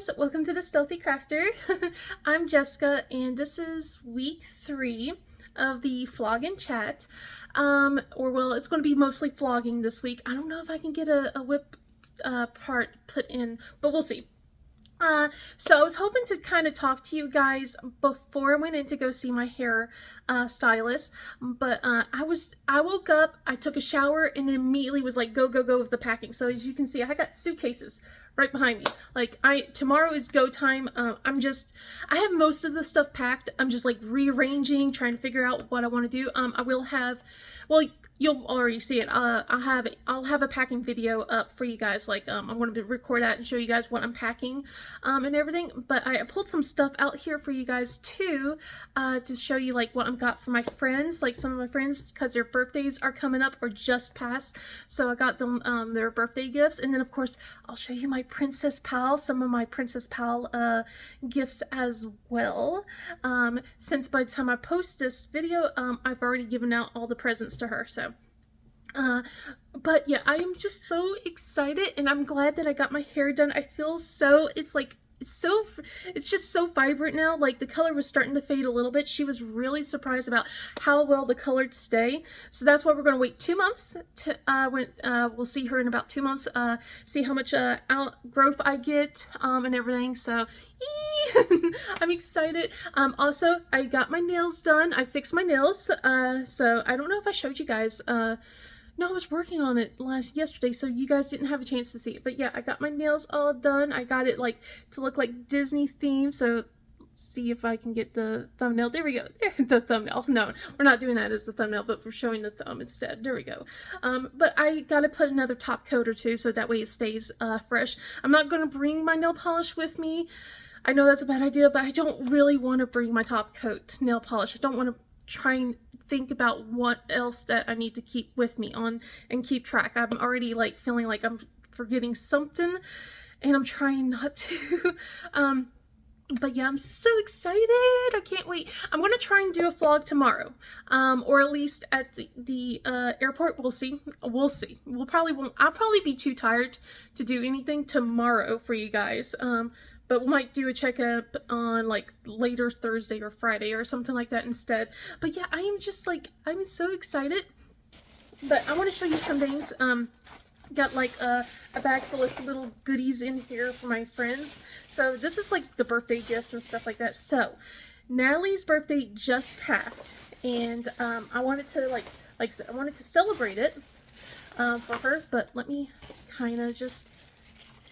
guys, welcome to the Stealthy Crafter. I'm Jessica and this is week 3 of the vlog and chat. It's going to be mostly vlogging this week. I don't know if I can get a whip part put in, but we'll see. So I was hoping to kind of talk to you guys before I went in to go see my hair stylist, but I woke up, I took a shower, and then immediately was like go with the packing. So as you can see, I got suitcases right behind me. Like tomorrow is go time. I have most of the stuff packed. I'm just like rearranging, trying to figure out what I want to do. I will have, well, you'll already see it. I'll have a packing video up for you guys. Like I'm going to record that and show you guys what I'm packing and everything. But I pulled some stuff out here for you guys too, to show you like what I've got for my friends. Like some of my friends, because their birthdays are coming up or just passed, so I got them their birthday gifts. And then of course I'll show you my Princess Pal, some of my Princess Pal gifts as well. Since by the time I post this video, I've already given out all the presents to her. So but yeah, I am just so excited, and I'm glad that I got my hair done. I feel so, it's just so vibrant now. Like the color was starting to fade a little bit. She was really surprised about how well the color stay. So that's why we're going to wait 2 months to we'll see her in about 2 months, see how much outgrowth I get and everything. So I'm excited. Also, I got my nails done. I fixed my nails. So I don't know if I showed you guys. No, I was working on it yesterday, so you guys didn't have a chance to see it. But yeah, I got my nails all done. I got it like to look like Disney themed. So see if I can get the thumbnail. There we go. The thumbnail. No, we're not doing that as the thumbnail, but we're showing the thumb instead. There we go. But I gotta put another top coat or two so that way it stays fresh. I'm not gonna bring my nail polish with me. I know that's a bad idea, but I don't really want to bring my top coat nail polish. I don't want to try and think about what else that I need to keep with me on and keep track. I'm already like feeling like I'm forgetting something, and I'm trying not to. But yeah, I'm so excited. I can't wait. I'm gonna try and do a vlog tomorrow, or at least at the airport. We'll see. We'll see. I'll probably be too tired to do anything tomorrow for you guys. But we might do a checkup on like later Thursday or Friday or something like that instead. But yeah, I am just like, I'm so excited. But I want to show you some things. Got like a bag full of little goodies in here for my friends. So this is like the birthday gifts and stuff like that. So Natalie's birthday just passed, and I wanted to like I said, I wanted to celebrate it for her. But let me kind of just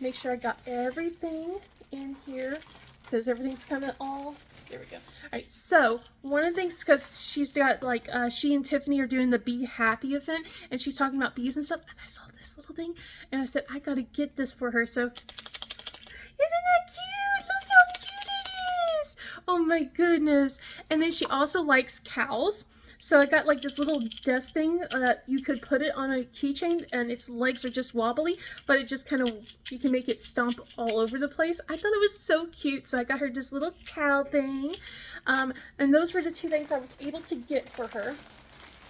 make sure I got everything in here, because everything's kind of all, there we go. All right, so one of the things, because she's got like she and Tiffany are doing the Be Happy event, and she's talking about bees and stuff, and I saw this little thing and I said I gotta get this for her. So isn't that cute? Look how cute it is. Oh my goodness. And then she also likes cows. So I got like this little desk thing that you could put it on a keychain, and its legs are just wobbly, but it just kind of, you can make it stomp all over the place. I thought it was so cute, so I got her this little cow thing. And those were the 2 things I was able to get for her.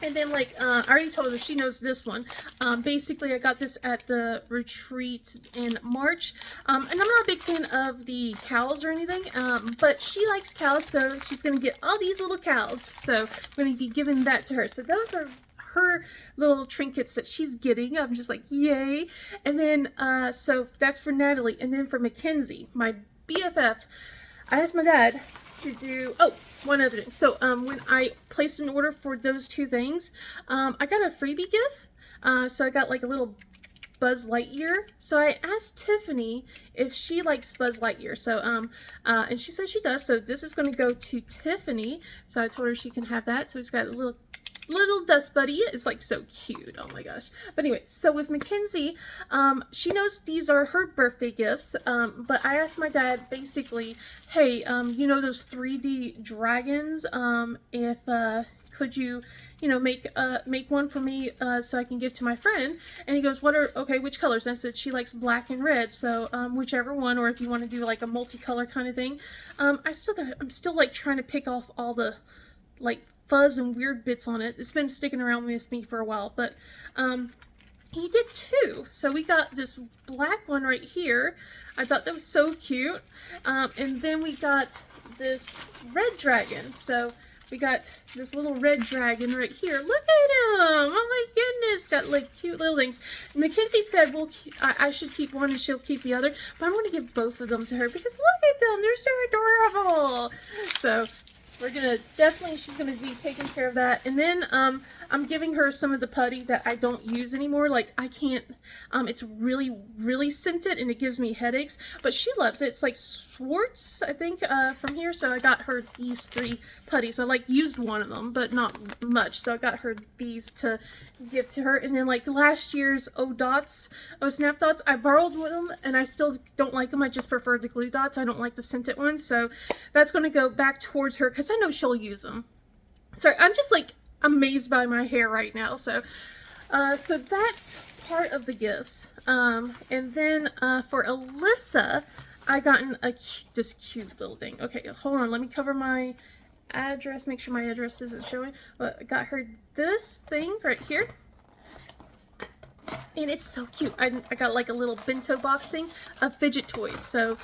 And then like, I already told her, she knows this one. Basically I got this at the retreat in March. And I'm not a big fan of the cows or anything, but she likes cows, so she's going to get all these little cows. So I'm going to be giving that to her. So those are her little trinkets that she's getting. I'm just like, yay. And then, so that's for Natalie. And then for Mackenzie, my BFF, I asked my dad to do, oh, one other thing. So when I placed an order for those 2 things, I got a freebie gift. So I got like a little Buzz Lightyear. So I asked Tiffany if she likes Buzz Lightyear. So and she said she does. So this is going to go to Tiffany. So I told her she can have that. So it's got a little dust buddy. It's like so cute. Oh my gosh. But anyway, so with Mackenzie, she knows these are her birthday gifts, but I asked my dad basically, hey, you know those 3D dragons, if could you make one for me so I can give to my friend. And he goes, okay, which colors? And I said she likes black and red, so whichever one, or if you want to do like a multicolor kind of thing. I'm still like trying to pick off all the like fuzz and weird bits on it. It's been sticking around with me for a while, but he did too. So we got this black one right here. I thought that was so cute. And then we got this red dragon. So we got this little red dragon right here. Look at him! Oh my goodness! Got like cute little things. Mackenzie said, "Well, I should keep one and she'll keep the other." But I'm going to give both of them to her because look at them! They're so adorable. So we're gonna definitely, she's gonna be taking care of that. And then I'm giving her some of the putty that I don't use anymore. Like I can't, it's really scented and it gives me headaches, but she loves it. It's like Schwartz, I think, from here. So I got her these 3 putties. I like used one of them, but not much. So I got her these to give to her. And then like last year's Snap Dots, I borrowed them and I still don't like them. I just prefer the glue dots. I don't like the scented ones. So that's going to go back towards her because I know she'll use them. So I'm just like amazed by my hair right now. So so that's part of the gifts. And then for Alyssa, I gotten this cute little thing. Okay, hold on. Let me cover my address. Make sure my address isn't showing. But I got her this thing right here. And it's so cute. I got like a little bento box thing of fidget toys. So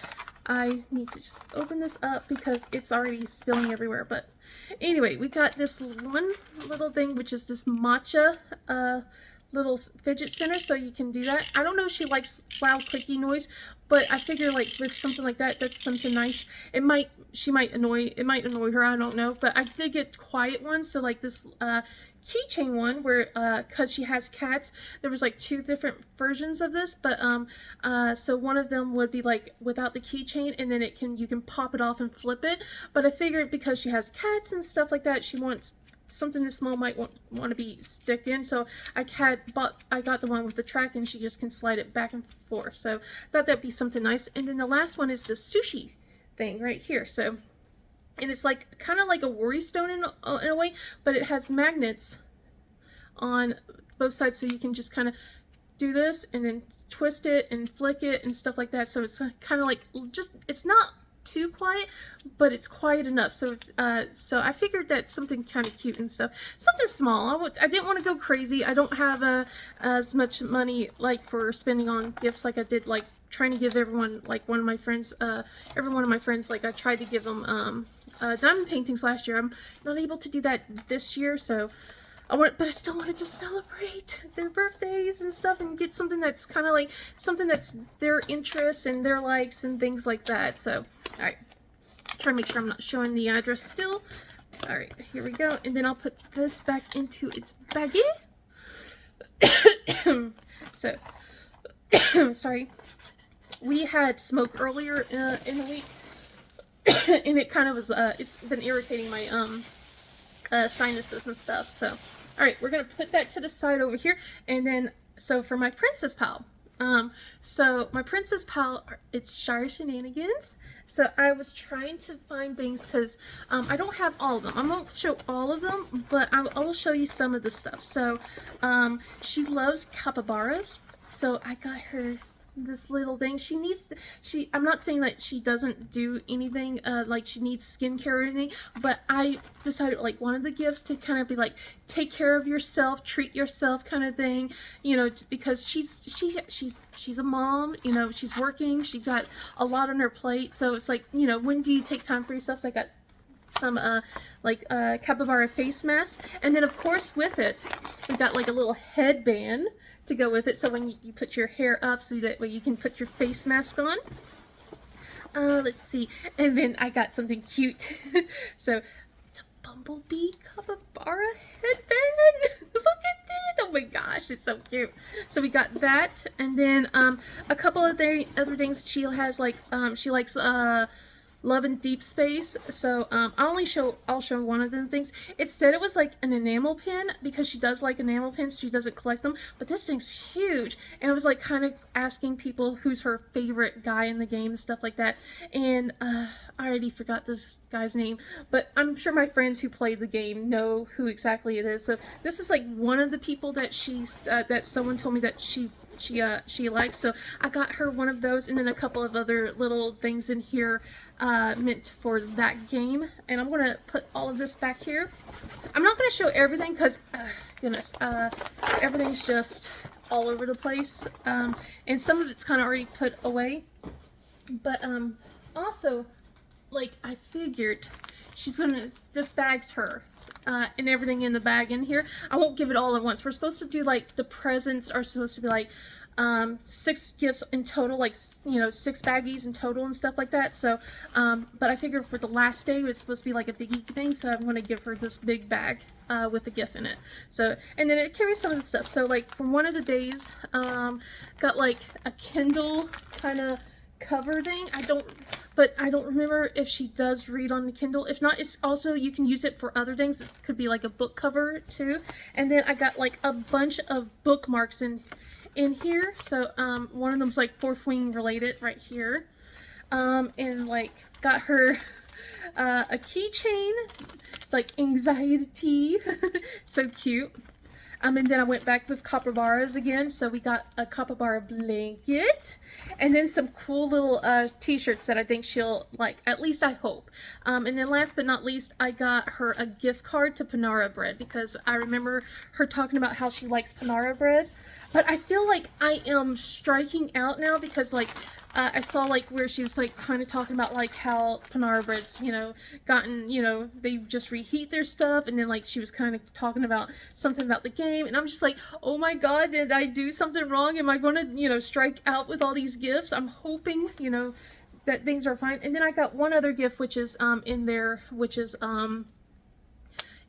I need to just open this up because it's already spilling everywhere. But anyway, we got this one little thing, which is this matcha little fidget spinner, so you can do that. I don't know if she likes loud clicky noise, but I figure like with something like that, that's something nice. It might annoy her, I don't know. But I did get quiet ones, so like this keychain one where because she has cats, there was like 2 different versions of this, but so one of them would be like without the keychain, and then you can pop it off and flip it. But I figured because she has cats and stuff like that, she wants something this small, might want to be stick in. So I got the one with the track, and she just can slide it back and forth. So I thought that'd be something nice. And then the last one is the sushi thing right here. So, and it's like kind of like a worry stone in a way, but it has magnets on both sides, so you can just kind of do this and then twist it and flick it and stuff like that. So it's kind of like, just, it's not too quiet, but it's quiet enough. So so I figured that's something kind of cute and stuff, something small. I didn't want to go crazy. I don't have as much money like for spending on gifts like I did like trying to give everyone, like every one of my friends, like I tried to give them diamond paintings last year. I'm not able to do that this year, so but I still wanted to celebrate their birthdays and stuff and get something that's kind of like something that's their interests and their likes and things like that. So, all right, try to make sure I'm not showing the address still. All right, here we go. And then I'll put this back into its baggie. So, sorry. We had smoke earlier in the week, and it kind of was, it's been irritating my, sinuses and stuff, so. Alright, we're gonna put that to the side over here, and then, so for my Princess Pal, so my Princess Pal, it's Shire Shenanigans. So I was trying to find things because I don't have all of them. I won't show all of them, but I will show you some of the stuff. So she loves capybaras, so I got her this little thing. I'm not saying that she doesn't do anything like she needs skincare or anything, but I decided like one of the gifts to kind of be like take care of yourself, treat yourself kind of thing, you know, because she's a mom, you know, she's working, she's got a lot on her plate, so it's like, you know, when do you take time for yourself? So I got some capybara face mask, and then of course with it we got like a little headband to go with it, so when you put your hair up, so that way you can put your face mask on. Let's see, and then I got something cute. So it's a bumblebee capybara headband. Look at this! Oh my gosh, it's so cute. So we got that, and then a couple of other things. She has like she likes Love in Deep Space, so I'll show one of the things. It said it was like an enamel pin because she does like enamel pins. She doesn't collect them, but this thing's huge, and I was like kind of asking people who's her favorite guy in the game and stuff like that, and I already forgot this guy's name, but I'm sure my friends who played the game know who exactly it is. So this is like one of the people that that someone told me that she likes, so I got her one of those, and then a couple of other little things in here meant for that game. And I'm gonna put all of this back here. I'm not gonna show everything because goodness, everything's just all over the place, and some of it's kind of already put away. But also, like, I figured this bag's her, and everything in the bag in here. I won't give it all at once. We're supposed to do, like, the presents are supposed to be like 6 gifts in total, like, you know, 6 baggies in total and stuff like that. So but I figured for the last day it was supposed to be like a biggie thing, so I'm going to give her this big bag with a gift in it. So, and then it carries some of the stuff. So, like, from one of the days, got like a Kindle kind of cover thing. I don't remember if she does read on the Kindle. If not, it's also, you can use it for other things. It could be like a book cover too. And then I got like a bunch of bookmarks in here. So one of them's like Fourth Wing related right here. And like got her a keychain, like anxiety. So cute. And then I went back with capybaras again, so we got a capybara blanket, and then some cool little t-shirts that I think she'll like, at least I hope. And then last but not least, I got her a gift card to Panera Bread, because I remember her talking about how she likes Panera Bread. But I feel like I am striking out now, because like I saw like where she was like kind of talking about like how Panera Bread's, you know, gotten, you know, they just reheat their stuff, and then like she was kind of talking about something about the game, and I'm just like, oh my god, did I do something wrong? Am I going to, you know, strike out with all these gifts? I'm hoping, you know, that things are fine. And then I got one other gift, which is in there, which is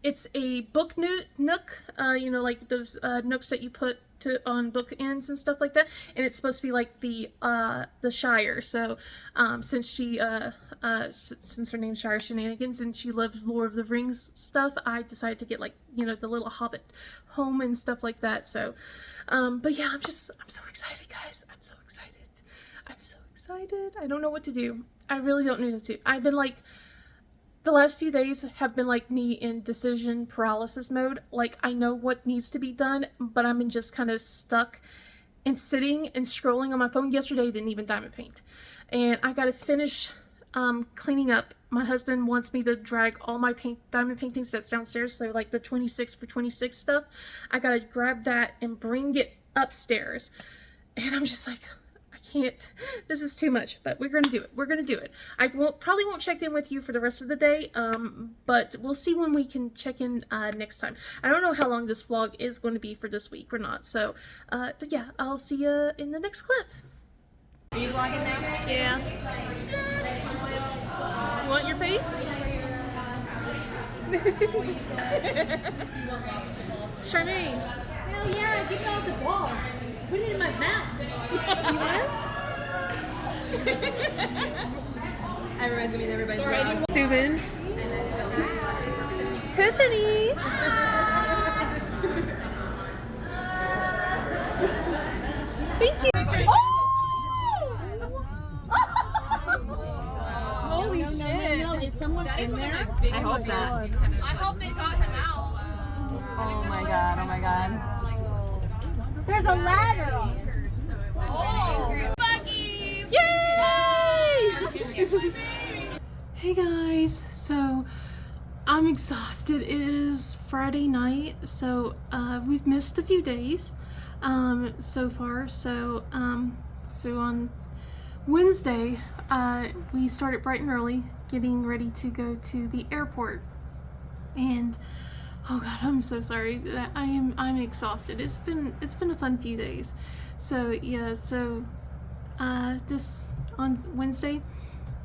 it's a book nook, you know, like those nooks that you put on book ends and stuff like that, and it's supposed to be like the Shire. So since she since her name's Shire Shenanigans and she loves Lord of the Rings stuff, I decided to get, like, you know, the little Hobbit home and stuff like that. So but yeah, I'm so excited, guys. I'm so excited. I don't know what to do. I really don't know what to do. I've been like, the last few days have been like me in decision paralysis mode. Like, I know what needs to be done, but I'm just kind of stuck and sitting and scrolling on my phone. Yesterday I didn't even diamond paint, and I gotta finish cleaning up. My husband wants me to drag all my diamond paintings that's downstairs, so like the 26 for 26 stuff, I gotta grab that and bring it upstairs. And I'm just like, can't, this is too much, but we're gonna do it. I probably won't check in with you for the rest of the day, but we'll see when we can check in next time. I don't know how long this vlog is going to be for this week or not, so but yeah, I'll see you in the next clip. Are you vlogging now? Yeah. You want your face? Charmaine. Hell yeah, get it off the wall. Put it in my mouth. You want? That reminds me of everybody's vlog. Subin. Tiffany. Thank you. Holy shit. Is someone in there? I hope not. I hope they got him out. Oh my god. There's a ladder. Oh, Bucky! Yay! Hey guys, so I'm exhausted. It is Friday night, so we've missed a few days so far. So on Wednesday we started bright and early, getting ready to go to the airport, and oh god, I'm so sorry. I'm exhausted. It's been a fun few days. So yeah, so this on Wednesday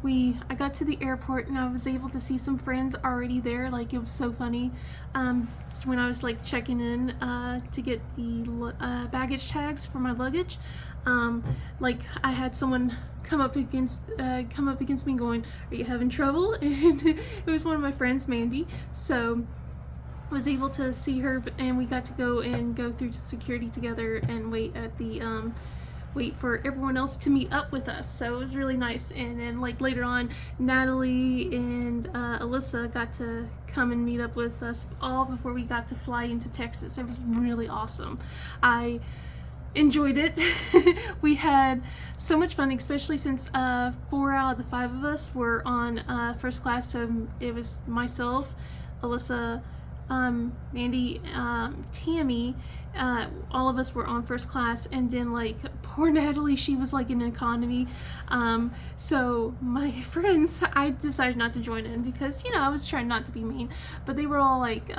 I got to the airport and I was able to see some friends already there. Like, it was so funny when I was like checking in to get the baggage tags for my luggage. Like, I had someone come up against me going, "Are you having trouble?" And it was one of my friends, Mandy. So was able to see her, and we got to go through security together and wait at the wait for everyone else to meet up with us. So it was really nice. And then like later on, Natalie and Alyssa got to come and meet up with us all before we got to fly into Texas. It was really awesome. I enjoyed it. We had so much fun, especially since 4 out of the 5 of us were on first class. So it was myself, Alyssa, Mandy, Tammy, all of us were on first class, and then like poor Natalie, she was like in economy. So my friends, I decided not to join in because, you know, I was trying not to be mean, but they were all like,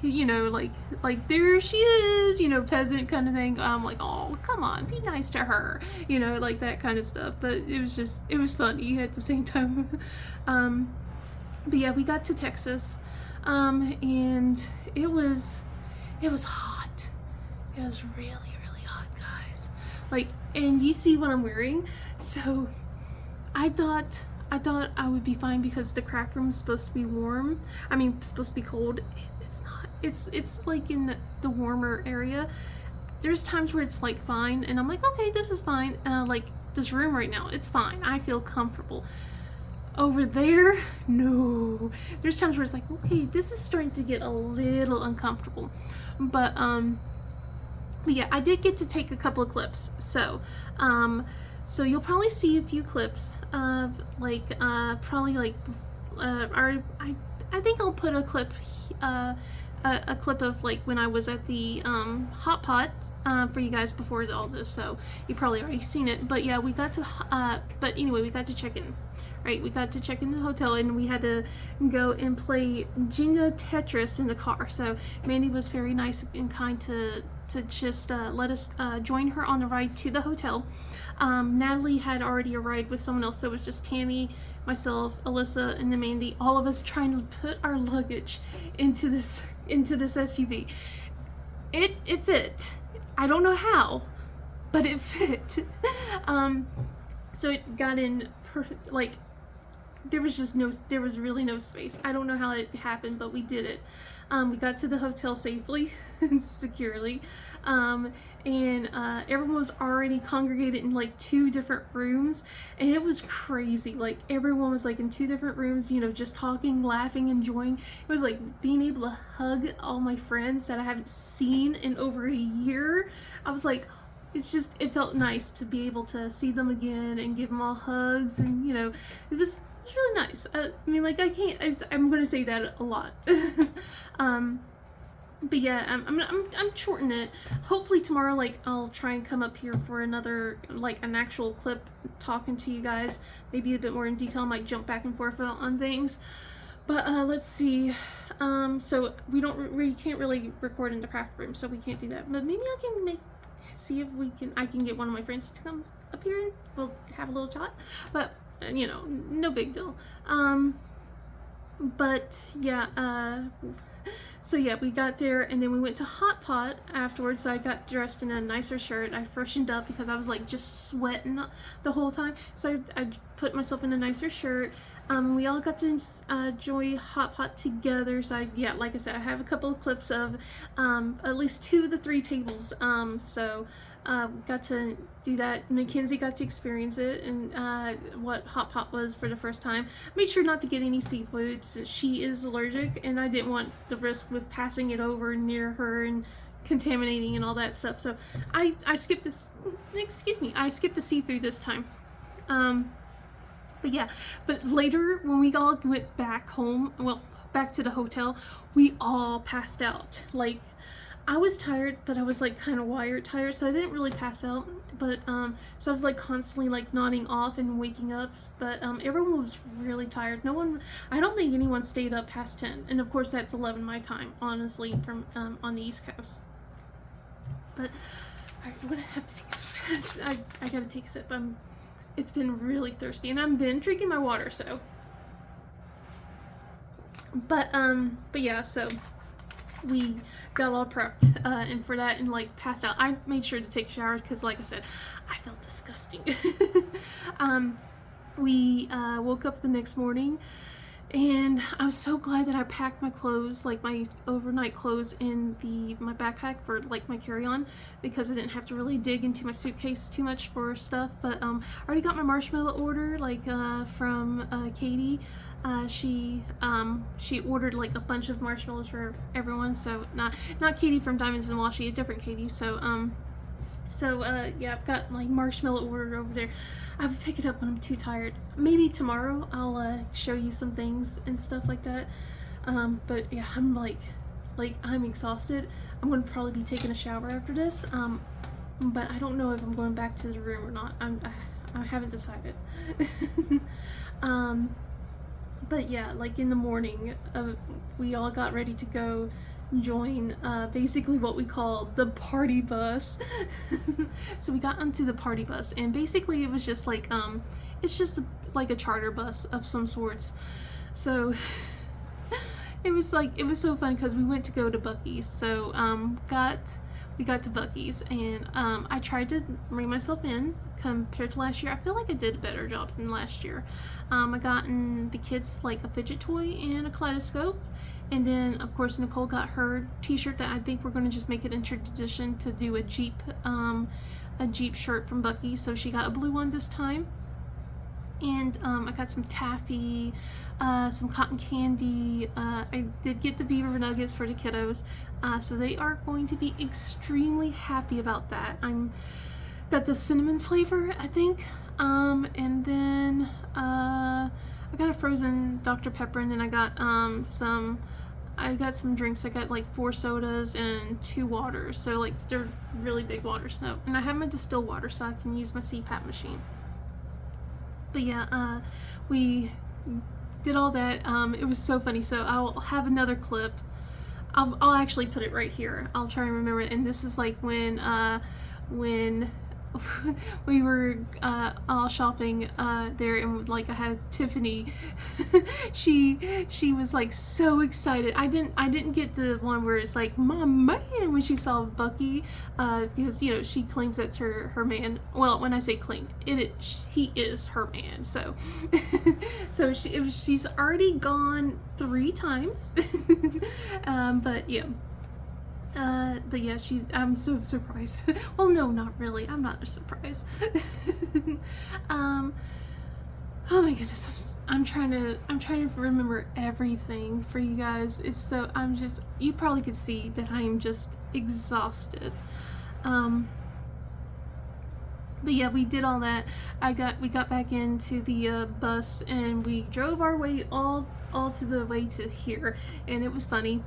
you know, like there she is, you know, peasant kind of thing. I'm like, oh, come on, be nice to her, you know, like that kind of stuff. But it was funny at the same time. But yeah, we got to Texas, and it was hot. It was really, really hot, guys. Like, and you see what I'm wearing, so I thought I would be fine because the craft room is supposed to be warm. I mean, supposed to be cold. It's not. It's like in the warmer area. There's times where it's like fine, and I'm like, okay, this is fine. Like this room right now, it's fine. I feel comfortable. Over there, no. There's times where it's like, okay, this is starting to get a little uncomfortable. But yeah, I did get to take a couple of clips. So you'll probably see a few clips of like probably like I think I'll put a clip of like when I was at the hot pot for you guys before all this, so you probably already seen it. But yeah, we got to but anyway, we got to check in. Right, we got to check into the hotel, and we had to go and play Jenga Tetris in the car. So Mandy was very nice and kind to just let us join her on the ride to the hotel. Natalie had already a ride with someone else, so it was just Tammy, myself, Alyssa, and then Mandy, all of us trying to put our luggage into this SUV. It fit. I don't know how, but it fit. So it got in like there was really no space. I don't know how it happened, but we did it. We got to the hotel safely and securely, and everyone was already congregated in like 2 different rooms, and it was crazy. Like everyone was like in 2 different rooms, you know, just talking, laughing, enjoying. It was like being able to hug all my friends that I haven't seen in over a year. I was like, it felt nice to be able to see them again and give them all hugs, and you know, it was really nice. I mean, like I'm gonna say that a lot. But yeah, I'm shorting it. Hopefully tomorrow, like I'll try and come up here for another, like an actual clip talking to you guys, maybe a bit more in detail. I might jump back and forth on things. But let's see. So we can't really record in the craft room, so we can't do that. But maybe I can see if I can get one of my friends to come up here and we'll have a little chat. But you know, no big deal. But yeah, so yeah, we got there, and then we went to Hot Pot afterwards. So I got dressed in a nicer shirt. I freshened up because I was like just sweating the whole time. So I put myself in a nicer shirt. We all got to enjoy Hot Pot together. So yeah, like I said, I have a couple of clips of at least 2 of the 3 tables. So got to do that. Mackenzie got to experience it, and what Hot Pot was for the first time. Made sure not to get any seafood since she is allergic, and I didn't want the risk with passing it over near her and contaminating and all that stuff. So I skipped this. Excuse me, I skipped the seafood this time. But yeah, but later when we all went back home, well, back to the hotel, we all passed out. Like, I was tired, but I was like kind of tired, so I didn't really pass out. But so I was like constantly like nodding off and waking up. But everyone was really tired. I don't think anyone stayed up past 10, and of course that's 11 my time, honestly, from on the East Coast. But I'm gonna have to take a sip. I gotta take a sip. It's been really thirsty, and I've been drinking my water, so. But yeah, so we got all prepped and for that, and like passed out. I made sure to take a shower because, like I said, I felt disgusting. We woke up the next morning, and I was so glad that I packed my clothes, like my overnight clothes, in my backpack for like my carry-on, because I didn't have to really dig into my suitcase too much for stuff. But I already got my marshmallow order, like from Katie. She ordered like a bunch of marshmallows for everyone. So not Katie from Diamonds and Washi, a different Katie. So yeah, I've got like marshmallow ordered over there. I would pick it up when I'm too tired. Maybe tomorrow I'll show you some things and stuff like that. But yeah, I'm like I'm exhausted. I'm gonna probably be taking a shower after this. But I don't know if I'm going back to the room or not. I haven't decided. But yeah, like in the morning, we all got ready to go join basically what we call the party bus. So we got onto the party bus, and basically it was just like it's just like a charter bus of some sorts. So it was so fun because we went to go to Buc-ee's. So we got to Buc-ee's, and I tried to bring myself in. Compared to last year, I feel like I did a better job than last year. I gotten the kids like a fidget toy and a kaleidoscope, and then of course Nicole got her t-shirt that I think we're going to just make it in tradition to do a Jeep shirt from Buc-ee's, so she got a blue one this time. And I got some taffy, some cotton candy. I did get the beaver nuggets for the kiddos, so they are going to be extremely happy about that. Got the cinnamon flavor, I think, and then I got a frozen Dr. Pepper, and then I got some drinks. I got like 4 sodas and 2 waters, so like they're really big waters. So, and I have my distilled water so I can use my CPAP machine. But yeah, we did all that. It was so funny. So I'll have another clip. I'll actually put it right here. I'll try and remember it. And this is like when we were all shopping there, and like I had Tiffany. she was like so excited. I didn't get the one where it's like my man when she saw Bucky, because you know she claims that's her man. Well, when I say claim, he is her man. So so she's already gone 3 times. But yeah. But yeah, I'm so surprised. Well, no, not really. I'm not surprised. Oh my goodness, I'm trying to remember everything for you guys. You probably could see that I am just exhausted. But yeah, we did all that. We got back into the bus, and we drove our way all to the way to here, and it was funny.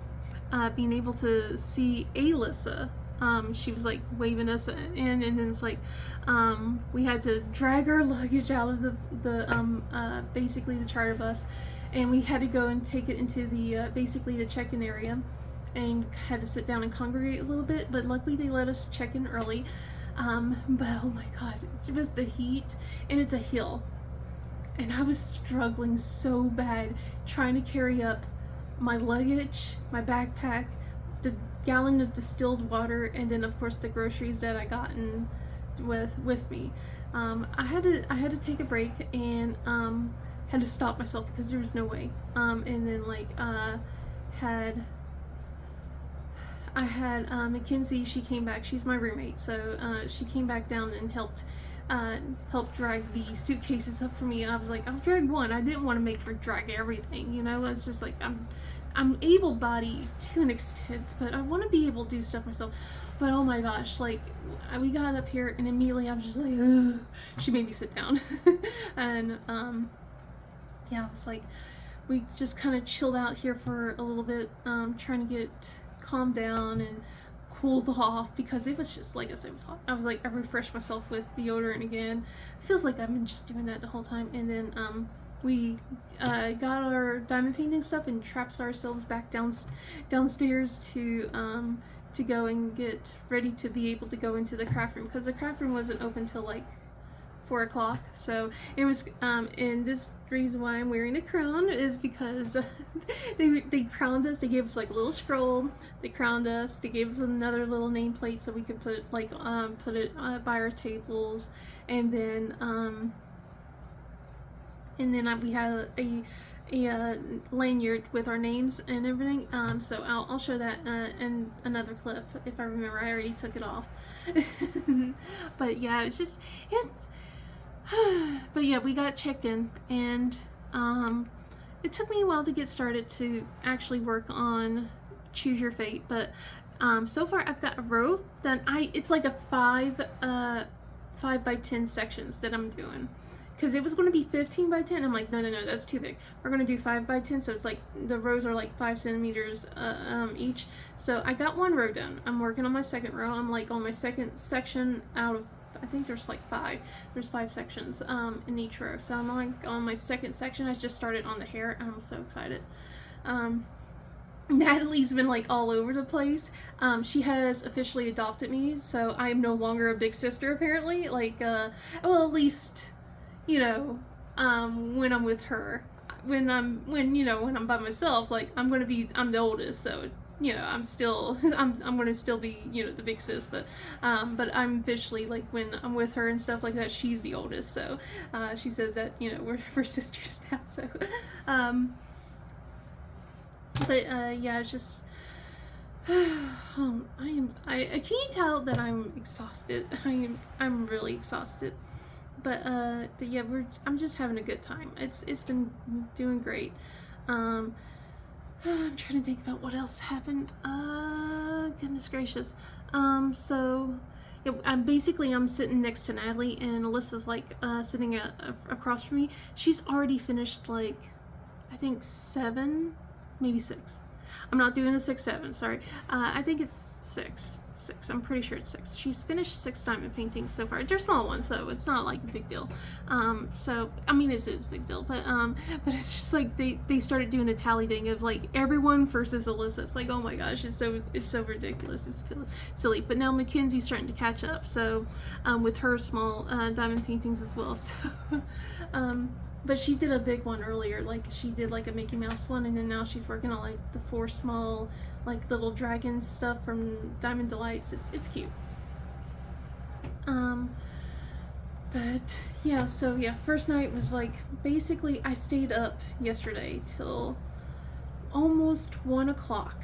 Being able to see Alyssa. She was like waving us in, and then it's like we had to drag our luggage out of the basically the charter bus, and we had to go and take it into the basically the check-in area, and had to sit down and congregate a little bit. But luckily they let us check in early. But oh my god, with the heat, and it's a hill, and I was struggling so bad trying to carry up my luggage, my backpack, the gallon of distilled water, and then of course the groceries that I gotten with me. I had to take a break, and had to stop myself because there was no way. And then like I had Mackenzie. She came back. She's my roommate, so she came back down and helped drag the suitcases up for me. And I was like, I'll drag one. I didn't want to make her drag everything, you know. It's just like I'm able-bodied to an extent, but I want to be able to do stuff myself. But oh my gosh, like we got up here, and immediately I was just like, ugh. She made me sit down. And yeah, it was like we just kind of chilled out here for a little bit, trying to get calmed down and cooled off, because it was just, like I said, it was hot. I was like, I refreshed myself with deodorant again. It feels like I've been just doing that the whole time. And then we got our diamond painting stuff and trapped ourselves back downstairs to go and get ready to be able to go into the craft room, because the craft room wasn't open till like 4 o'clock. So it was and this reason why I'm wearing a crown is because they crowned us. They gave us like a little scroll. They crowned us. They gave us another little nameplate so we could put it like put it by our tables. And then we had a lanyard with our names and everything. So I'll show that in another clip if I remember. I already took it off. But yeah, it's but yeah, we got checked in, and it took me a while to get started to actually work on Choose Your Fate. But so far I've got a row done. It's like a 5 by 10 sections that I'm doing, because it was going to be 15 by 10. I'm like, no, that's too big. We're going to do 5 by 10. So it's like the rows are like 5 centimeters each. So I got one row done. I'm working on my second row. I'm like on my second section out of, I think there's like 5. There's 5 sections in each row. So I'm like on my second section. I just started on the hair, and I'm so excited. Natalie's been like all over the place. She has officially adopted me, so I am no longer a big sister apparently. Like, well, at least, you know, when I'm with her. When I'm by myself, like I'm the oldest, so you know, I'm gonna still be, you know, the big sis, but I'm officially, like, when I'm with her and stuff like that, she's the oldest, so she says that, you know, we're sisters now, so yeah, it's just can you tell that I'm exhausted? I'm really exhausted, but yeah, I'm just having a good time. It's been doing great. I'm trying to think about what else happened. Goodness gracious. So yeah, I'm sitting next to Natalie, and Alyssa's like sitting across from me. She's already finished, like, I think 7, maybe 6. I'm not doing the 6, 7, sorry. I think it's 6. I'm pretty sure it's 6. She's finished 6 diamond paintings so far. They're small ones, so it's not like a big deal. So I mean, it is a big deal, but it's just like they started doing a tally thing of like everyone versus Alyssa. It's like, oh my gosh, it's so ridiculous. It's silly. But now Mackenzie's starting to catch up. So with her small diamond paintings as well. So but she did a big one earlier. Like she did like a Mickey Mouse one, and then now she's working on like the 4 small, like little dragon stuff from Diamond Delights. It's cute. But yeah, so yeah, first night was like, basically I stayed up yesterday till almost 1 o'clock,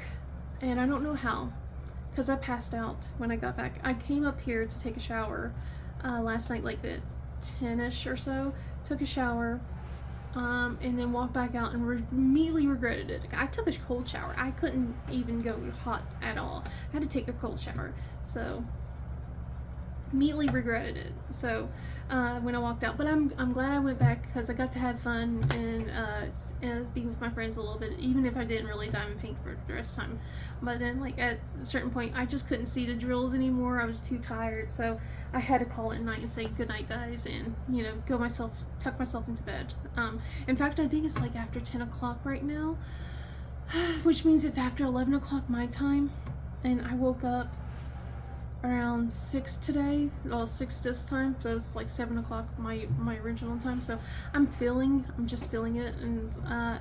and I don't know how, because I passed out when I got back. I came up here to take a shower last night, like at 10ish or so, took a shower, and then walked back out and immediately regretted it. I took a cold shower. I couldn't even go hot at all. I had to take a cold shower. So immediately regretted it. So when I walked out, but I'm glad I went back because I got to have fun and be with my friends a little bit, even if I didn't really diamond paint for the rest of the time. But then, like, at a certain point, I just couldn't see the drills anymore. I was too tired, so I had to call it a night and say good night, guys, and, you know, tuck myself into bed. In fact, I think it's like after 10 o'clock right now, which means it's after 11 o'clock my time, and I woke up around 6 today, well, 6 this time, so it's like 7 o'clock my original time. So I'm just feeling it and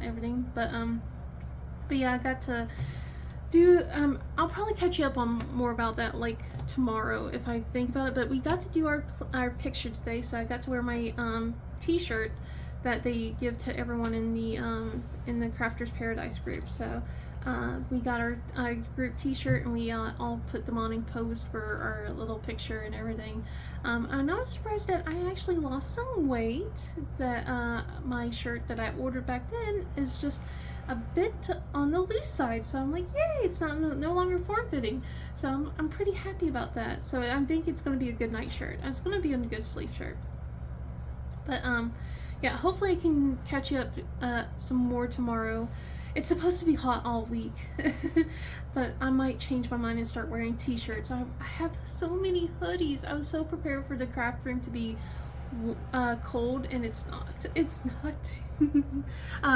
everything. But yeah, I got to do I'll probably catch you up on more about that like tomorrow if I think about it. But we got to do our picture today, so I got to wear my t-shirt that they give to everyone in the Crafters Paradise group. So we got our group t-shirt, and we all put them on and posed for our little picture and everything. And I was surprised that I actually lost some weight. That my shirt that I ordered back then is just a bit on the loose side. So I'm like, yay, it's not no longer form-fitting. So I'm pretty happy about that. So I think it's going to be a good night shirt. It's going to be a good sleeve shirt. But yeah, hopefully I can catch you up some more tomorrow. It's supposed to be hot all week, but I might change my mind and start wearing t-shirts. I have so many hoodies. I was so prepared for the craft room to be cold, and it's not.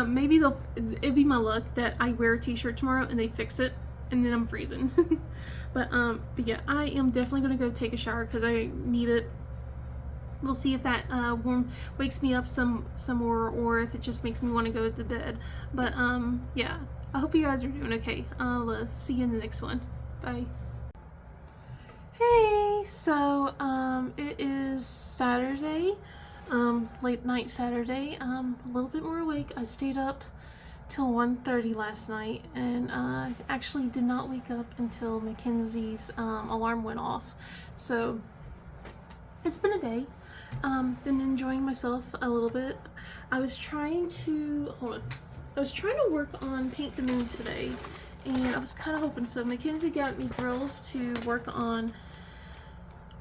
Maybe it'd be my luck that I wear a t-shirt tomorrow and they fix it, and then I'm freezing. But yeah, I am definitely gonna go take a shower because I need it. We'll see if that warm wakes me up some more, or if it just makes me want to go to bed. But yeah, I hope you guys are doing okay. I'll see you in the next one. Bye. Hey, so it is Saturday, late night Saturday. A little bit more awake. I stayed up till 1:30 last night, and actually did not wake up until Mackenzie's alarm went off. So it's been a day. Been enjoying myself a little bit. I was trying to work on Paint the Moon today, and I was kind of hoping so. Mackenzie got me drills to work on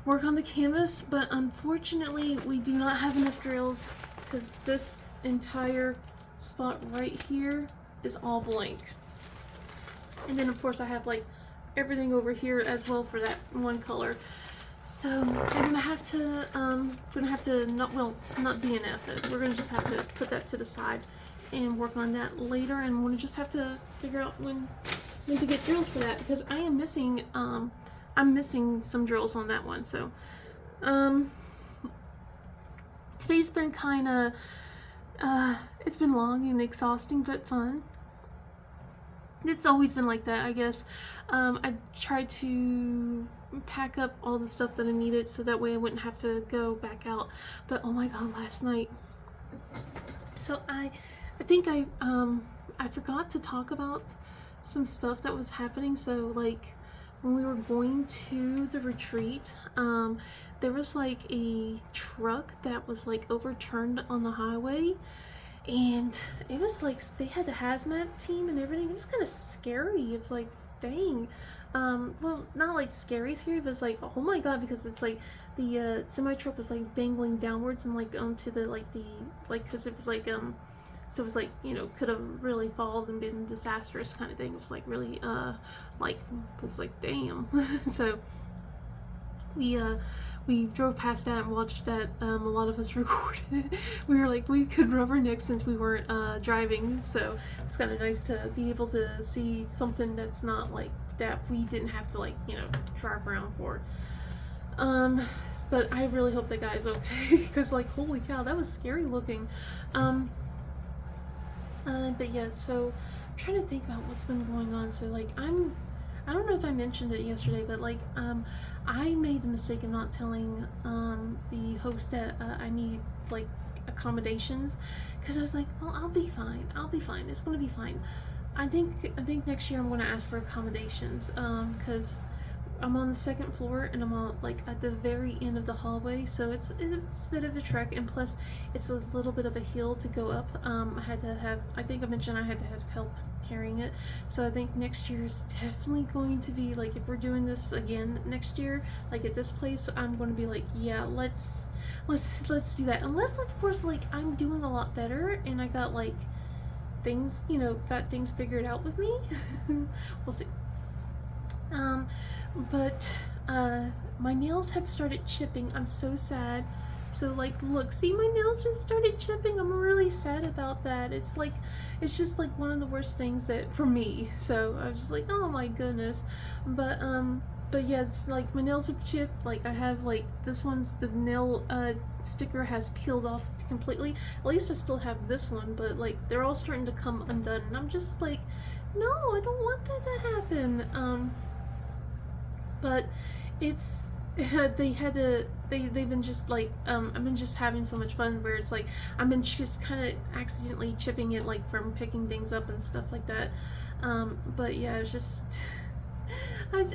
the canvas, but unfortunately we do not have enough drills because this entire spot right here is all blank. And then of course I have like everything over here as well for that one color. So I'm gonna have to not DNF it. We're gonna just have to put that to the side and work on that later, and we'll just have to figure out when to get drills for that, because I am missing I'm missing some drills on that one. So today's been kind of it's been long and exhausting but fun. It's always been like that, I guess. I tried to pack up all the stuff that I needed so that way I wouldn't have to go back out. But oh my god, last night. So I think I forgot to talk about some stuff that was happening. So like when we were going to the retreat, there was like a truck that was like overturned on the highway. And it was like they had the hazmat team and everything. It was kind of scary. It was like, dang. Well, not like scary, but it was like, oh my god, because it's like the semi truck was like dangling downwards and like onto the because it was like so it was like, you know, could have really fallen and been disastrous kind of thing. It was like really it was like damn. So we drove past that and watched that. A lot of us recorded. We were like, we could rub our necks since we weren't driving, so it's kind of nice to be able to see something that's not like that we didn't have to like, you know, drive around for. But I really hope that guy's okay, because like, holy cow, that was scary looking. But yeah, so I'm trying to think about what's been going on. So like I don't know if I mentioned it yesterday, but like I made the mistake of not telling the host that I need like accommodations, because I was like, well, I'll be fine, it's gonna be fine. I think next year I'm gonna ask for accommodations, because I'm on the second floor and I'm on like at the very end of the hallway, so it's a bit of a trek, and plus it's a little bit of a hill to go up. I think I mentioned I had to have help carrying it, so I think next year is definitely going to be like, if we're doing this again next year, like at this place, I'm going to be like, yeah, let's do that, unless of course like I'm doing a lot better and I got like things, you know, got things figured out with me. We'll see. But my nails have started chipping. I'm so sad. So like, look, see, my nails just started chipping. I'm really sad about that. It's just like one of the worst things that for me. So I was just like, oh my goodness. But yeah, it's like my nails have chipped. Like I have like this one's, the nail sticker has peeled off completely. At least I still have this one, but like they're all starting to come undone, and I'm just like, no, I don't want that to happen. But it's they've been just like I've been just having so much fun, where it's like I've been just kind of accidentally chipping it like from picking things up and stuff like that. But yeah, it's just I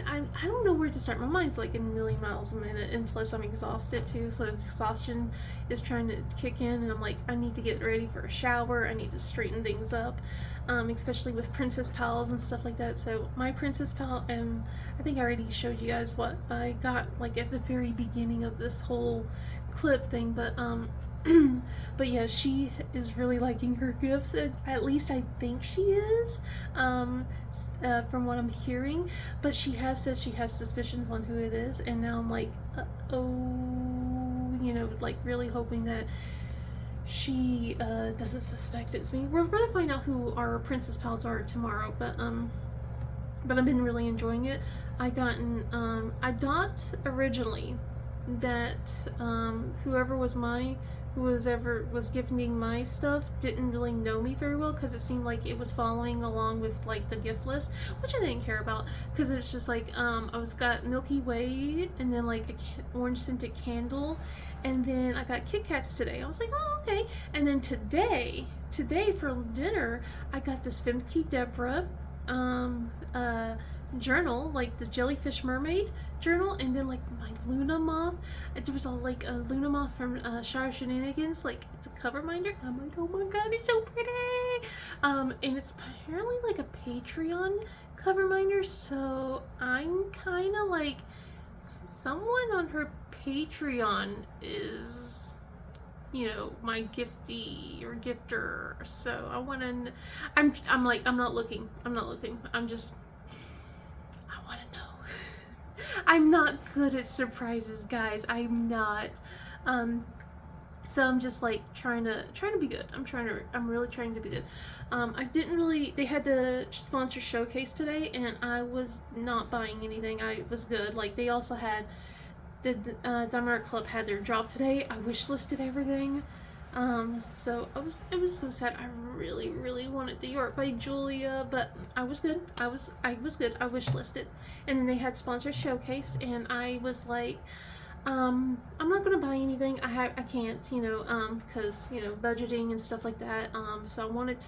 don't know where to start. My mind's like a million miles a minute, and plus I'm exhausted too, so exhaustion is trying to kick in, and I'm like, I need to get ready for a shower, I need to straighten things up, especially with Princess Pals and stuff like that. So my Princess Pal, I think I already showed you guys what I got like at the very beginning of this whole clip thing, but but yeah, she is really liking her gifts. At least I think she is, from what I'm hearing. But she has said she has suspicions on who it is, and now I'm like, oh, you know, like really hoping that she doesn't suspect it's me. We're gonna find out who our Princess Pals are tomorrow, but I've been really enjoying it. I thought originally that whoever was gifting my stuff didn't really know me very well, because it seemed like it was following along with like the gift list, which I didn't care about, because it's just like I got Milky Way, and then like a orange scented candle, and then I got Kit Kats today. I was like, oh, okay. And then today for dinner I got this Femke Deborah journal, like the Jellyfish Mermaid journal, and then like my Luna Moth. There was a Luna Moth from Shire Shenanigans, like it's a cover minder. I'm like, oh my god, it's so pretty. And it's apparently like a Patreon cover minder, so I'm kind of like, someone on her Patreon is you know, my giftee or gifter. So I want to. I'm like, I'm not looking. I'm just. I want to know. I'm not good at surprises, guys. I'm not. So I'm just like trying to be good. I'm really trying to be good. I didn't really. They had the sponsor showcase today, and I was not buying anything. I was good. Like they also had the Diamond Art Club had their drop today. I wish listed everything. So it was so sad. I really wanted the York by Julia, but I was good. I was good. I wish listed, and then they had sponsor showcase, and I was like. I'm not gonna buy anything. I can't, you know, because you know budgeting and stuff like that. So I wanted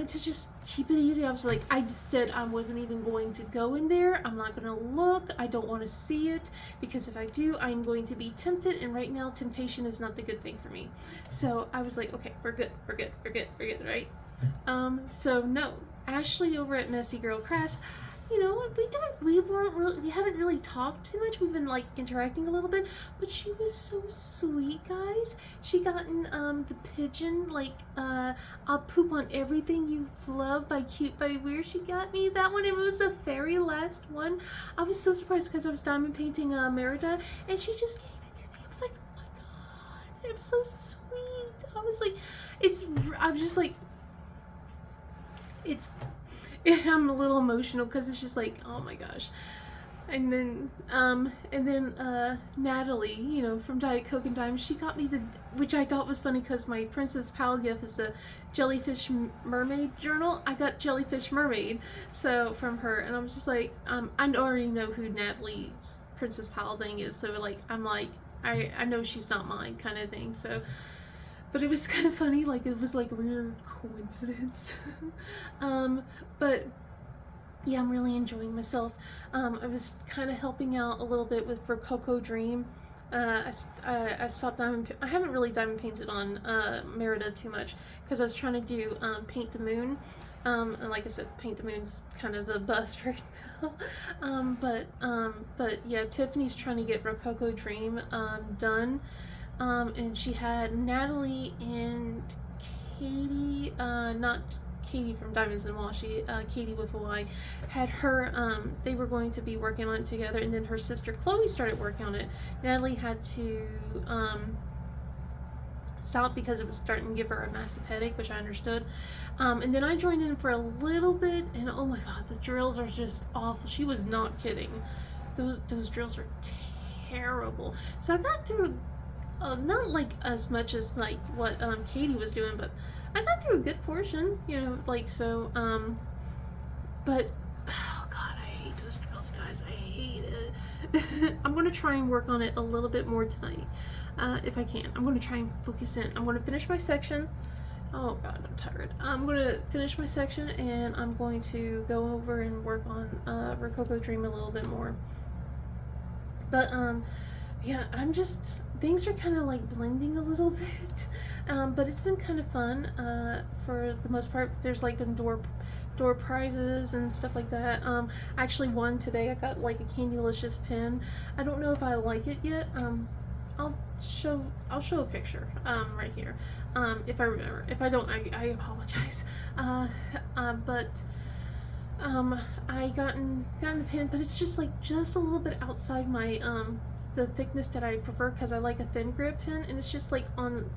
to just keep it easy. I was like, I just said I wasn't even going to go in there. I'm not gonna look. I don't want to see it because if I do, I'm going to be tempted. And right now, temptation is not the good thing for me. So I was like, okay, we're good, right? So no, Ashley over at Messy Girl Crafts. You know, we haven't really talked too much. We've been like interacting a little bit, but she was so sweet, guys. She gotten the pigeon like I'll poop on everything you love by Cute by Weird. She got me that one. It was the very last one. I was so surprised because I was diamond painting Merida, and she just gave it to me. I was like, oh my god, it was so sweet. I was like, I'm just like, I'm a little emotional because it's just like, oh my gosh. And then Natalie, you know, from Diet Coke and Dimes, she got me which I thought was funny because my Princess Pal gift is a Jellyfish Mermaid journal. I got Jellyfish Mermaid, so from her, and I was just like, I already know who Natalie's Princess Pal thing is, so like, I'm like, I know she's not mine kind of thing, so. But it was kind of funny, like it was like a weird coincidence. But yeah, I'm really enjoying myself. I was kind of helping out a little bit for Coco Dream. I stopped I haven't really diamond painted on Merida too much because I was trying to do Paint the Moon. And like I said, Paint the Moon's kind of a bust right now. But yeah, Tiffany's trying to get Rococo Dream done. And she had Natalie and Katie, not Katie from Diamonds and Washi, Katie with a Y, had her, they were going to be working on it together, and then her sister Chloe started working on it. Natalie had to stop because it was starting to give her a massive headache, which I understood. And then I joined in for a little bit, and oh my god, the drills are just awful. She was not kidding. Those drills are terrible. So I got through not like as much as like what Katie was doing, but I got through a good portion, you know, like so. But oh god, I hate those drills, guys. I hate it. I'm gonna try and work on it a little bit more tonight, if I can. I'm gonna try and focus in. I'm gonna finish my section. Oh god, I'm tired. I'm gonna finish my section and I'm going to go over and work on Rococo Dream a little bit more. But yeah, things are kind of like blending a little bit, but it's been kind of fun for the most part. There's like been door prizes and stuff like that. I actually won today. I got like a Candylicious pin. I don't know if I like it yet. I'll show a picture right here if I remember. If I don't, I apologize. But I gotten the pin, but it's just a little bit outside my the thickness that I prefer because I like a thin grip pen, and it's just like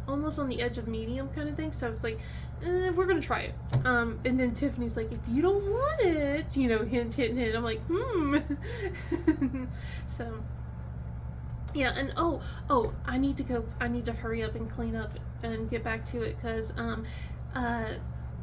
almost on the edge of medium kind of thing. So I was like, we're gonna try it. And then Tiffany's like, if you don't want it, you know, hint, hint, hint. I'm like, So yeah, and oh, I need to hurry up and clean up and get back to it because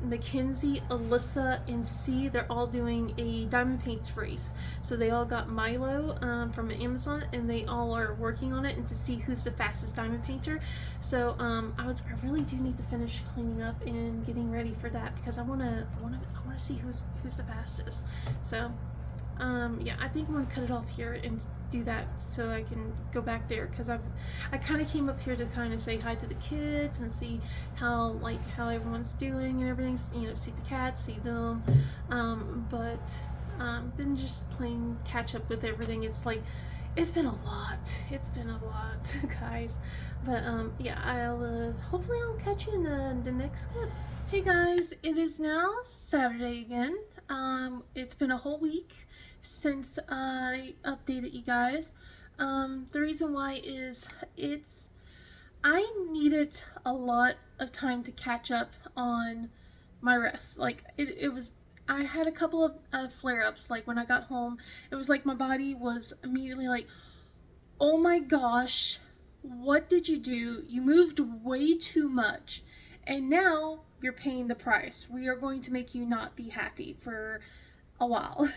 Mackenzie, Alyssa, and C, they're all doing a diamond paints race. So they all got Milo from Amazon, and they all are working on it and to see who's the fastest diamond painter. So I really do need to finish cleaning up and getting ready for that because I wanna see who's the fastest. So yeah, I think I'm gonna cut it off here and do that so I can go back there because I kind of came up here to kind of say hi to the kids and see how everyone's doing and everything, you know, see the cats, see them, but been just playing catch up with everything. It's like It's been a lot. It's been a lot, guys. But yeah, hopefully I'll catch you in the next clip. Hey guys, it is now Saturday again. It's been a whole week since I updated you guys. The reason why is I needed a lot of time to catch up on my rest. Like it was, I had a couple of flare-ups. Like when I got home, it was like my body was immediately like, oh my gosh, what did you do? You moved way too much, and now you're paying the price. We are going to make you not be happy for a while.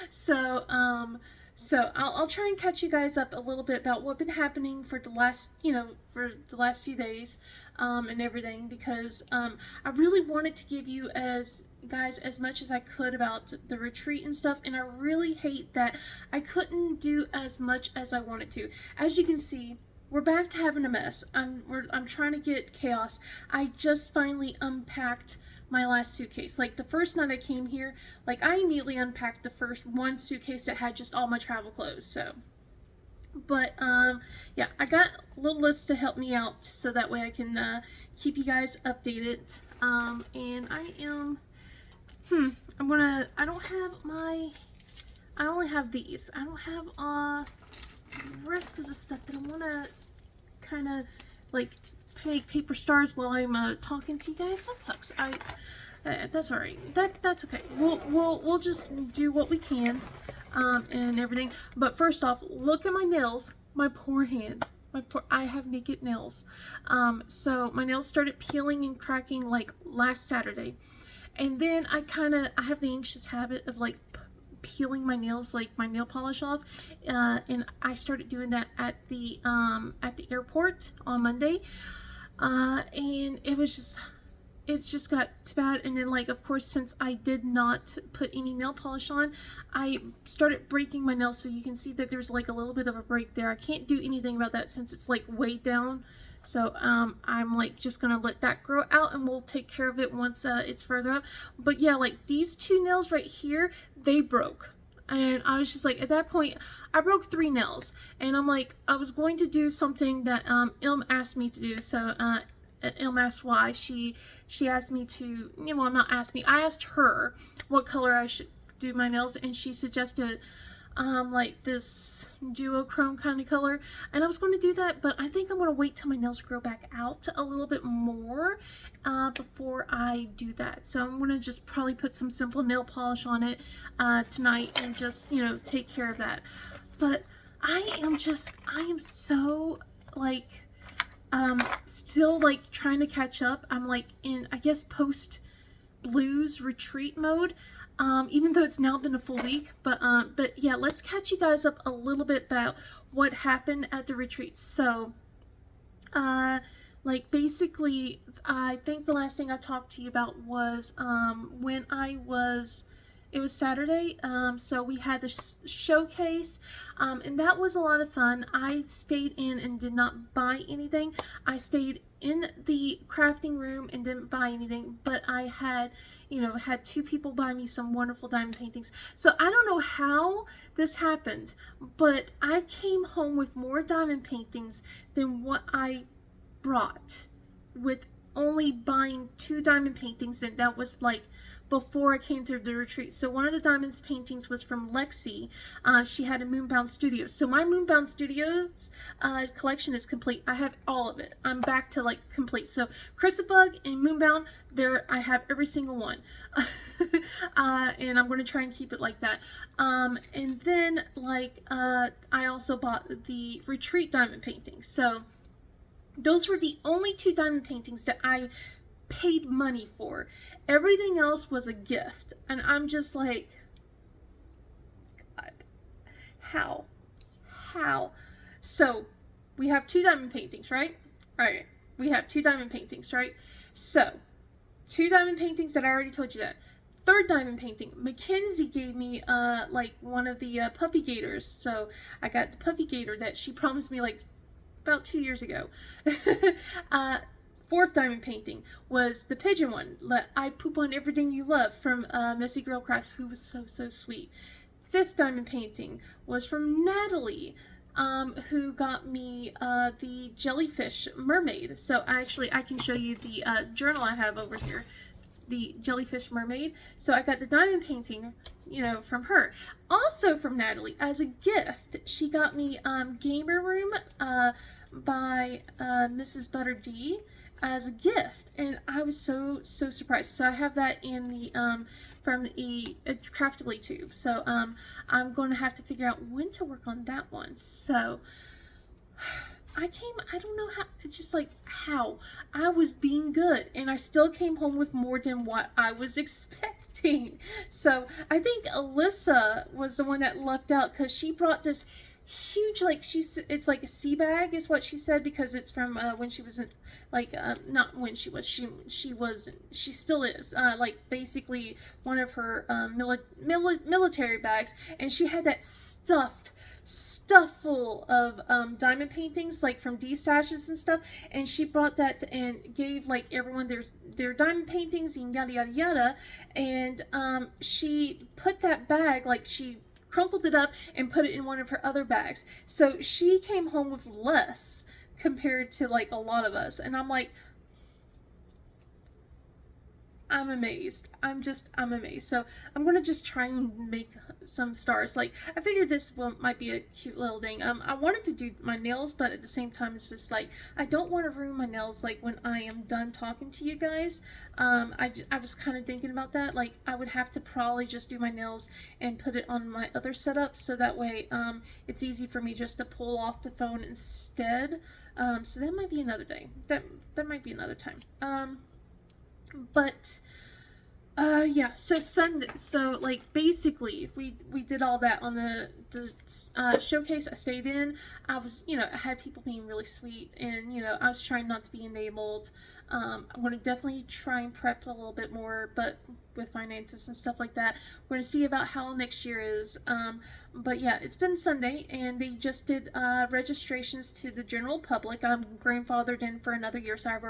so I'll try and catch you guys up a little bit about what's been happening for the last, for the last few days, and everything, because I really wanted to give you guys as much as I could about the retreat and stuff, and I really hate that I couldn't do as much as I wanted to. As you can see, we're back to having a mess. I'm trying to get chaos. I just finally unpacked my last suitcase. Like the first night I came here, like I immediately unpacked the first one suitcase that had just all my travel clothes. So, but yeah, I got a little list to help me out so that way I can keep you guys updated. And I am, I only have these. I don't have the rest of the stuff that I want to kind of like make paper stars while I'm talking to you guys. That sucks. That's all right. That's okay. We'll just do what we can, and everything. But first off, look at my nails. My poor hands. I have naked nails. So my nails started peeling and cracking like last Saturday, and then I have the anxious habit of like peeling my nails, like my nail polish off, and I started doing that at the airport on Monday, and it's just got bad. And then, like, of course, since I did not put any nail polish on, I started breaking my nails. So you can see that there's like a little bit of a break there. I can't do anything about that since it's like way down. So I'm like just gonna let that grow out, and we'll take care of it once it's further up. But yeah, like these two nails right here, they broke. And I was just like, at that point, I broke 3 nails. And I'm like, I was going to do something that Ilm asked me to do. So Ilm asked why. She asked me to, well, not asked me, I asked her what color I should do my nails, and she suggested like this duochrome kind of color, and I was going to do that, but I think I'm going to wait till my nails grow back out a little bit more before I do that. So I'm going to just probably put some simple nail polish on it tonight and just, take care of that. But I am so like still like trying to catch up. I'm like in, I guess, post blues retreat mode. Even though it's now been a full week, but yeah, let's catch you guys up a little bit about what happened at the retreat. So, like basically, I think the last thing I talked to you about was, it was Saturday, so we had the showcase, and that was a lot of fun. I stayed in and did not buy anything. I stayed in the crafting room and didn't buy anything, but I had, had 2 people buy me some wonderful diamond paintings. So I don't know how this happened, but I came home with more diamond paintings than what I brought, with only buying 2 diamond paintings, and that was like before I came to the retreat. So one of the diamonds paintings was from Lexi. She had a Moonbound Studios. So my Moonbound Studios collection is complete. I have all of it. I'm back to like complete. So Chrysabug and Moonbound, there I have every single one. And I'm going to try and keep it like that. And then like I also bought the retreat diamond paintings. So those were the only 2 diamond paintings that I paid money for. Everything else was a gift, and I'm just like, God, how? So we have 2 diamond paintings, right? All right, we have 2 diamond paintings, right? So 2 diamond paintings that I already told you that. 3rd diamond painting, Mackenzie gave me like one of the puppy gators. So I got the puppy gator that she promised me like about 2 years ago. 4th diamond painting was the pigeon one, I Poop on Everything You Love, from Messy Girl Crafts, who was so sweet. fifth diamond painting was from Natalie, who got me the jellyfish mermaid. So I can show you the journal I have over here, the jellyfish mermaid. So I got the diamond painting, from her. Also from Natalie, as a gift, she got me Gamer Room by Mrs. Butter D as a gift, and I was so surprised. So I have that in the from the Craftily tube. So I'm going to have to figure out when to work on that one. So I don't know how, just like how I was being good, and I still came home with more than what I was expecting. So I think Alyssa was the one that lucked out, because she brought this huge, like, it's like a sea bag is what she said, because it's from when she was in, like, not when she was, she still is, like, basically one of her military bags, and she had that stuff full of diamond paintings, like from D-stashes and stuff, and she brought that and gave like everyone their diamond paintings and yada yada yada, and she put that bag, like, she crumpled it up and put it in one of her other bags. So she came home with less compared to like a lot of us, and I'm like, I'm amazed. I'm amazed. So I'm gonna just try and make some stars. Like, I figured this might be a cute little thing. I wanted to do my nails, but at the same time, it's just like, I don't want to ruin my nails, like, when I am done talking to you guys. I was kind of thinking about that. Like, I would have to probably just do my nails and put it on my other setup, so that way it's easy for me just to pull off the phone instead. So that might be another day. That might be another time. But yeah, so Sunday, so like basically we did all that on the showcase. I stayed in. I was, I had people being really sweet, and I was trying not to be enabled. I'm going to definitely try and prep a little bit more, but with finances and stuff like that, we're going to see about how next year is. But yeah, it's been Sunday, and they just did registrations to the general public. I'm grandfathered in for another year, so I'm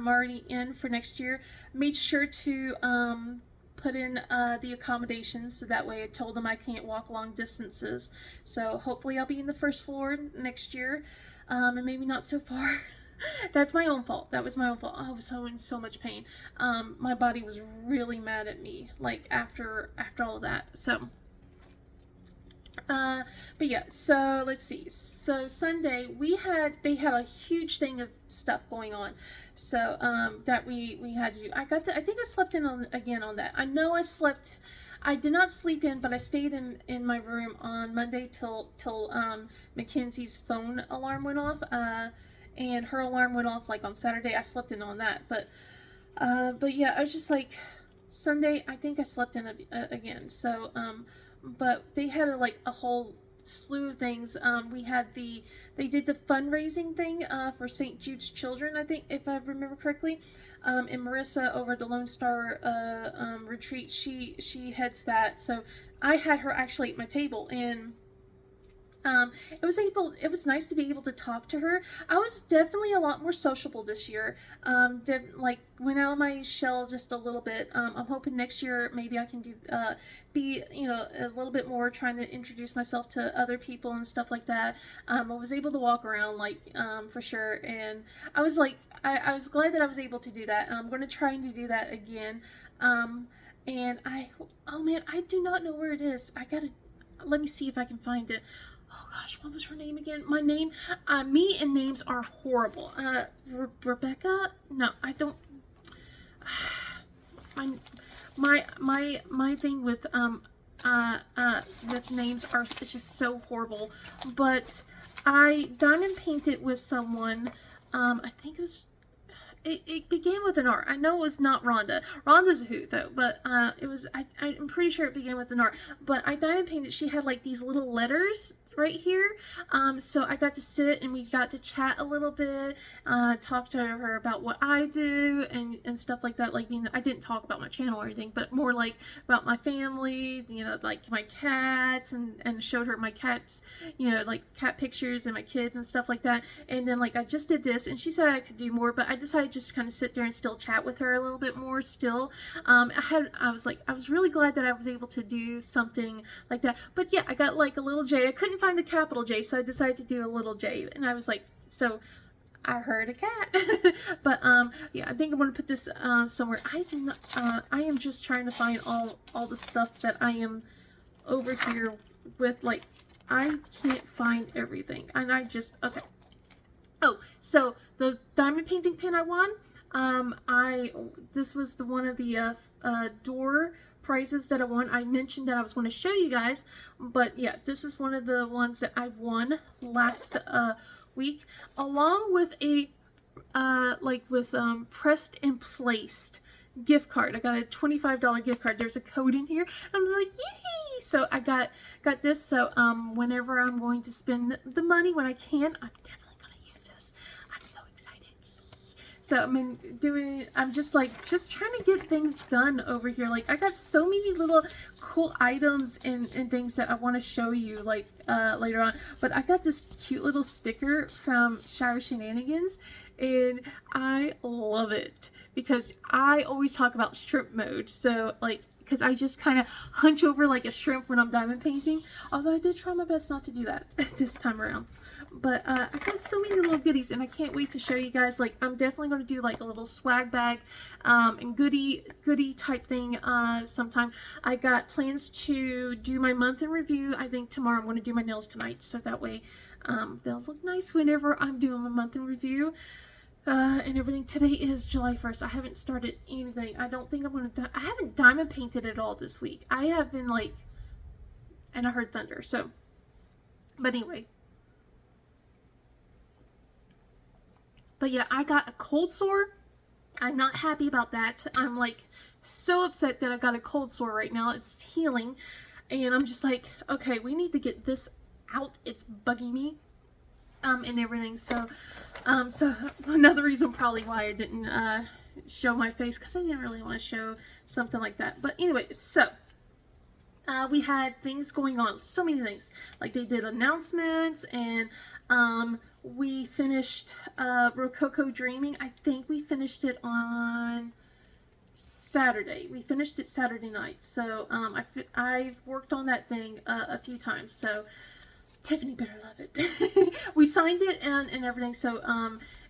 already in for next year. Made sure to put in the accommodations, so that way I told them I can't walk long distances. So hopefully I'll be in the first floor next year, and maybe not so far. That's my own fault. That was my own fault. I was in so much pain. My body was really mad at me, like, after all of that. So but yeah, so let's see. So Sunday they had a huge thing of stuff going on. So that we had to do. I think I slept in again on that. I know I did not sleep in, but I stayed in my room on Monday till Mackenzie's phone alarm went off. And her alarm went off like on Saturday. I slept in on that, but yeah, I was just like, Sunday, I think I slept in again. So but they had a whole slew of things. They did the fundraising thing for St. Jude's Children, I think, if I remember correctly. And Marissa over at the Lone Star retreat, she heads that. So I had her actually at my table, and it was nice to be able to talk to her. I was definitely a lot more sociable this year. Like, went out of my shell just a little bit. I'm hoping next year maybe I can be a little bit more, trying to introduce myself to other people and stuff like that. I was able to walk around, like, for sure, and I was like, I was glad that I was able to do that. I'm going to try and do that again. And oh man, I do not know where it is. Let me see if I can find it. Oh gosh, what was her name again? My name, me and names are horrible. Rebecca? No, I don't. My thing with names it's just so horrible. But I diamond painted with someone. I think it was. It began with an R. I know it was not Rhonda. Rhonda's a hoot, though, but I'm pretty sure it began with an R. But I diamond painted. She had like these little letters right here. So I got to sit and we got to chat a little bit, talk to her about what I do and stuff like that. Like, I didn't talk about my channel or anything, but more like about my family, like my cats, and showed her my cats, like cat pictures and my kids and stuff like that. And then like I just did this, and she said I could do more, but I decided just to kind of sit there and still chat with her a little bit more still. I was really glad that I was able to do something like that. But yeah, I got like a little J. I couldn't find the capital J, so I decided to do a little J, and I was like, so I heard a cat. But yeah, I think I'm gonna put this somewhere. I am just trying to find all the stuff that I am over here with. Like, I can't find everything, and okay. Oh, so the diamond painting pen I won. This was one of the door prizes that I won. I mentioned that I was going to show you guys, but yeah, this is one of the ones that I won last week, along with a pressed and placed gift card. I got a $25 gift card. There's a code in here. I'm like, yay! So I got this. So whenever I'm going to spend the money, when I can, I'm definitely gonna use this. I'm so excited. So I'm just trying to get things done over here. Like, I got so many little cool items and things that I want to show you like later on. But I got this cute little sticker from Shire Shenanigans, and I love it because I always talk about shrimp mode. So like, because I just kind of hunch over like a shrimp when I'm diamond painting. Although I did try my best not to do that this time around. But I got so many little goodies, and I can't wait to show you guys. Like, I'm definitely going to do like a little swag bag and goodie type thing sometime. I got plans to do my month in review. I think tomorrow I'm going to do my nails tonight, so that way they'll look nice whenever I'm doing my month in review. And everything. Today is July 1st. I haven't started anything. I don't think I'm going to... I haven't diamond painted at all this week. I have been like... And I heard thunder, so... But anyway. But yeah, I got a cold sore. I'm not happy about that. I'm like so upset that I got a cold sore right now. It's healing. And I'm just like, okay, we need to get this out. It's bugging me. And everything. So another reason probably why I didn't show my face, because I didn't really want to show something like that. But anyway, so we had things going on, so many things. Like, they did announcements, and we finished Rococo Dreaming. I think we finished it on Saturday. We finished it Saturday night. So I've worked on that thing a few times. So Tiffany better love it. We signed it and everything. So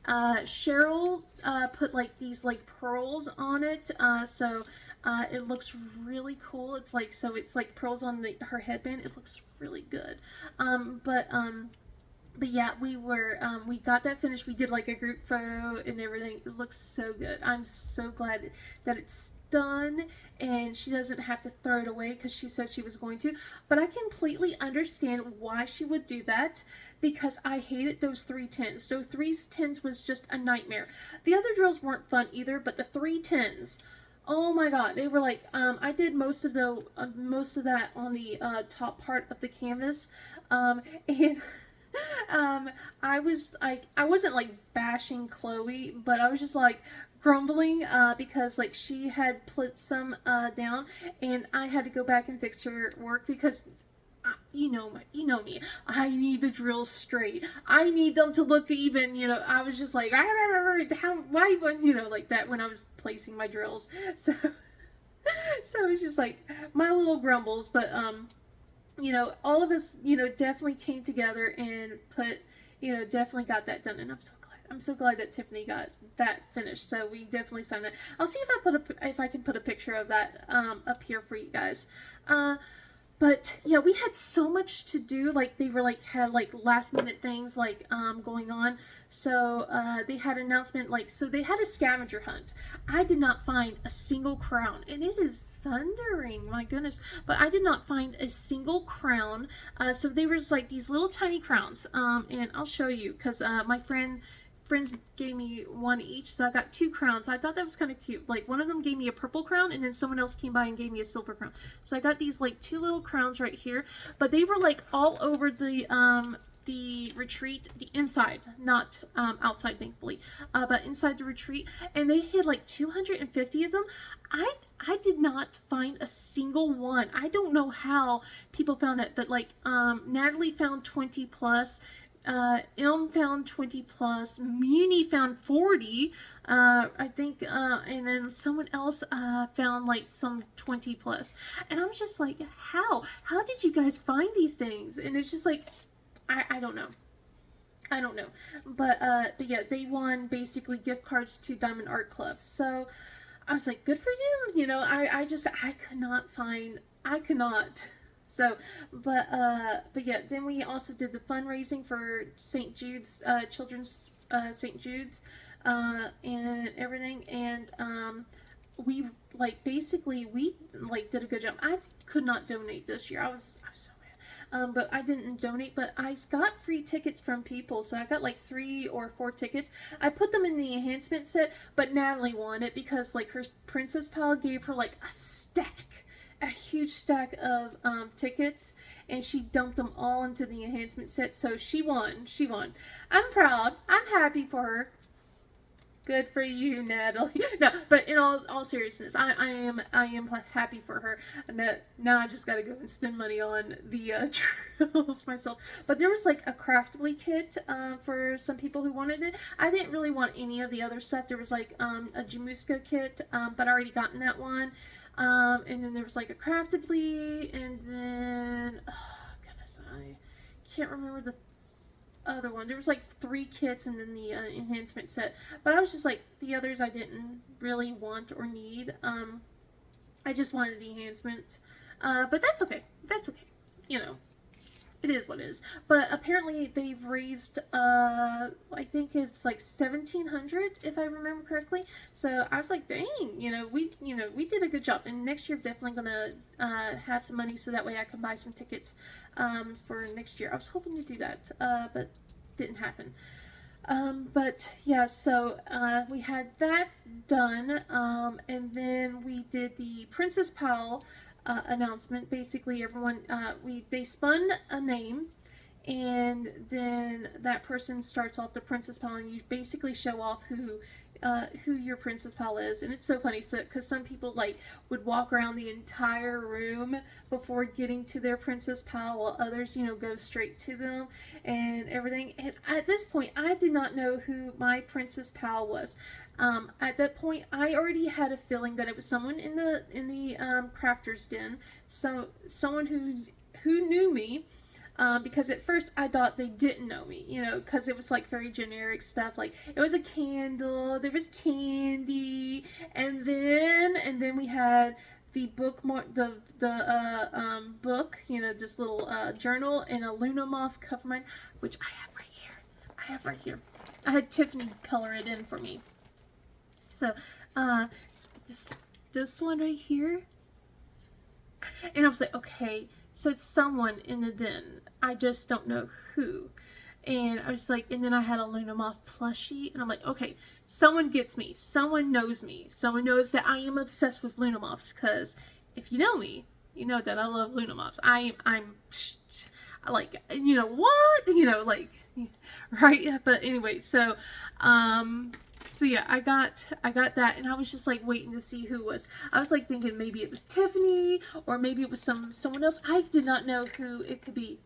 Cheryl put like these like pearls on it. So it looks really cool. It's like pearls on her headband. It looks really good. But yeah, we got that finished. We did like a group photo and everything. It looks so good. I'm so glad that it's done and she doesn't have to throw it away because she said she was going to. But I completely understand why she would do that, because I hated those 310s. Those 310s was just a nightmare. The other drills weren't fun either, but the 310s, oh my god, they were like, I did most of that on the top part of the canvas, and I was like, I wasn't like bashing Chloe, but I was just like grumbling because like she had put some down, and I had to go back and fix her work because you know me. I need the drills straight. I need them to look even. I was just like, why, like that when I was placing my drills. So it was just like my little grumbles, but all of us, definitely came together and definitely got that done, and I'm so glad that Tiffany got that finished. So we definitely signed that. I'll see if I can put a picture of that up here for you guys. But yeah, we had so much to do. Like, they were had last minute things going on. So they had an announcement, so they had a scavenger hunt. I did not find a single crown, and it is thundering, my goodness. But I did not find a single crown. So they were just these little tiny crowns. And I'll show you, because my friend friends gave me one each, so I got 2 crowns. I thought that was kind of cute. Like, one of them gave me a purple crown, and then someone else came by and gave me a silver crown. So I got these, like, 2 little crowns right here, but they were, like, all over the retreat, the inside, not outside, thankfully, but inside the retreat, and they had like 250 of them. I did not find a single one. I don't know how people found it, but like Natalie found 20 plus, Ilm found 20 plus, Muni found 40, I think, and then someone else found like some 20 plus, and I was just like, how did you guys find these things? And it's just like, I don't know. I don't know. But yeah, they won basically gift cards to Diamond Art Club. So I was like, good for them. You know, I could not. So, but yeah, then we also did the fundraising for St. Jude's, Children's, St. Jude's, and everything. And, we, like, basically, we, like, did a good job. I could not donate this year. I was so but I didn't donate, but I got free tickets from people, so I got like 3 or 4 tickets. I put them in the enhancement set, but Natalie won it because like her Princess Pal gave her like a huge stack of tickets, and she dumped them all into the enhancement set, so she won. I'm proud. I'm happy for her. Good for you, Natalie. No, but in all seriousness, I am happy for her. And now I just gotta go and spend money on the drills myself. But there was like a Craftly kit for some people who wanted it. I didn't really want any of the other stuff. There was like a Jamuska kit, but I already gotten that one. And then there was like a Craftly, and then goodness, I can't remember the other one. There was like 3 kits and then the enhancement set, but I was just like, the others I didn't really want or need. I just wanted the enhancement, but that's okay, you know, it is what it is. But apparently they've raised I think it's like 1,700 if I remember correctly. So I was like, dang, we did a good job, and next year I'm definitely gonna have some money so that way I can buy some tickets for next year. I was hoping to do that, but didn't happen. But yeah, so we had that done, and then we did the Princess Pal announcement. Basically, everyone they spun a name, and then that person starts off the Princess Pal, and you basically show off who your Princess Pal is. And it's so funny, because some people like would walk around the entire room before getting to their Princess Pal, while others, go straight to them and everything. And at this point, I did not know who my Princess Pal was. At that point, I already had a feeling that it was someone in the crafter's den, so someone who knew me. Because at first I thought they didn't know me, because it was like very generic stuff. Like, it was a candle, there was candy, and then we had the bookmark, the book, this little journal, and a Luna Moth cover mine, which I have right here. I had Tiffany color it in for me. So, this one right here, and I was like, okay. So it's someone in the den. I just don't know who. And I was like, and then I had a Luna Moth plushie, and I'm like, okay, someone gets me. Someone knows me. Someone knows that I am obsessed with Luna Moths, because if you know me, you know that I love Luna Moths. I'm like, what? Like, right? But anyway, so yeah, I got that, and I was just like waiting to see who it was. I was like thinking maybe it was Tiffany, or maybe it was someone else. I did not know who it could be.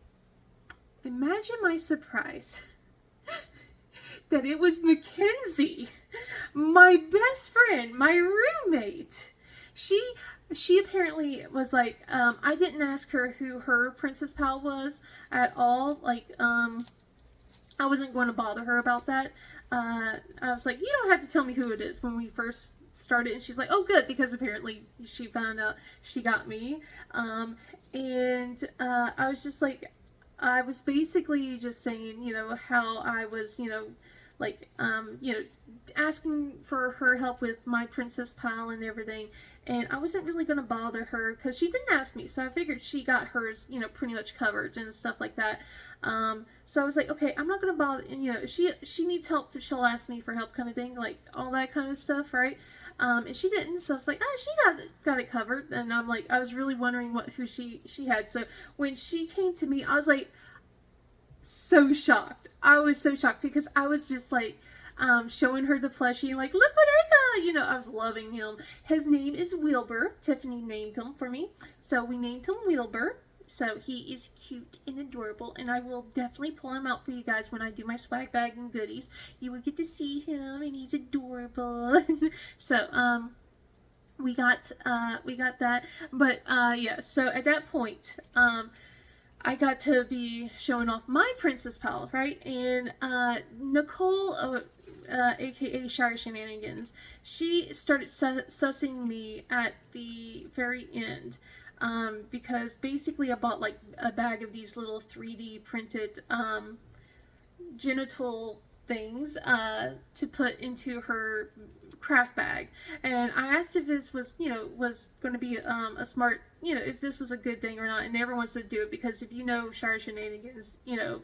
Imagine my surprise that it was Mackenzie, my best friend, my roommate. She apparently was like, I didn't ask her who her Princess Pal was at all. Like, I wasn't going to bother her about that. I was like, you don't have to tell me who it is when we first started. And she's like, oh, good, because apparently she found out she got me. And I was just like, I was basically just saying, how I was, you know, asking for her help with my Princess Pal and everything. And I wasn't really going to bother her because she didn't ask me. So I figured she got hers, you know, pretty much covered and stuff like that. So I was like, okay, I'm not going to bother. And, you know, she needs help, she'll ask me for help kind of thing, like all that kind of stuff, right? And she didn't. So I was like, oh, she got it covered. And I'm like, I was really wondering who she had. So when she came to me, I was like, so shocked. I was so shocked because I was just like, showing her the plushie, like, look what I got, you know. I was loving him. His name is Wilbur. Tiffany named him for me, so we named him Wilbur. So he is cute and adorable, and I will definitely pull him out for you guys when I do my swag bag and goodies. You will get to see him, and he's adorable. So we got that, but yeah, so at that point, I got to be showing off my Princess Pal, right? And Nicole, aka Shire Shenanigans, she started sussing me at the very end, because basically I bought like a bag of these little 3D printed genital things to put into her craft bag, and I asked if this was, you know, was going to be a smart, you know, if this was a good thing or not, and everyone said do it, because if you know Shire Shenanigans, you know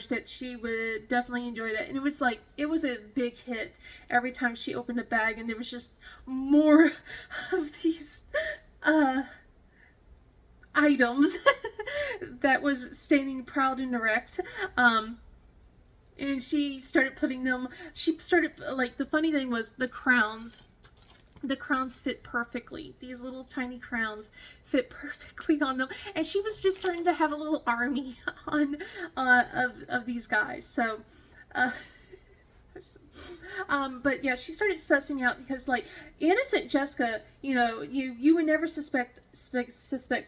that she would definitely enjoy that. And it was like, it was a big hit every time she opened a bag, and there was just more of these items that was standing proud and erect. And she started putting them, like, the funny thing was the crowns fit perfectly. These little tiny crowns fit perfectly on them. And she was just starting to have a little army on, of these guys. So, but yeah, she started sussing out, because like innocent Jessica, you know, you would never suspect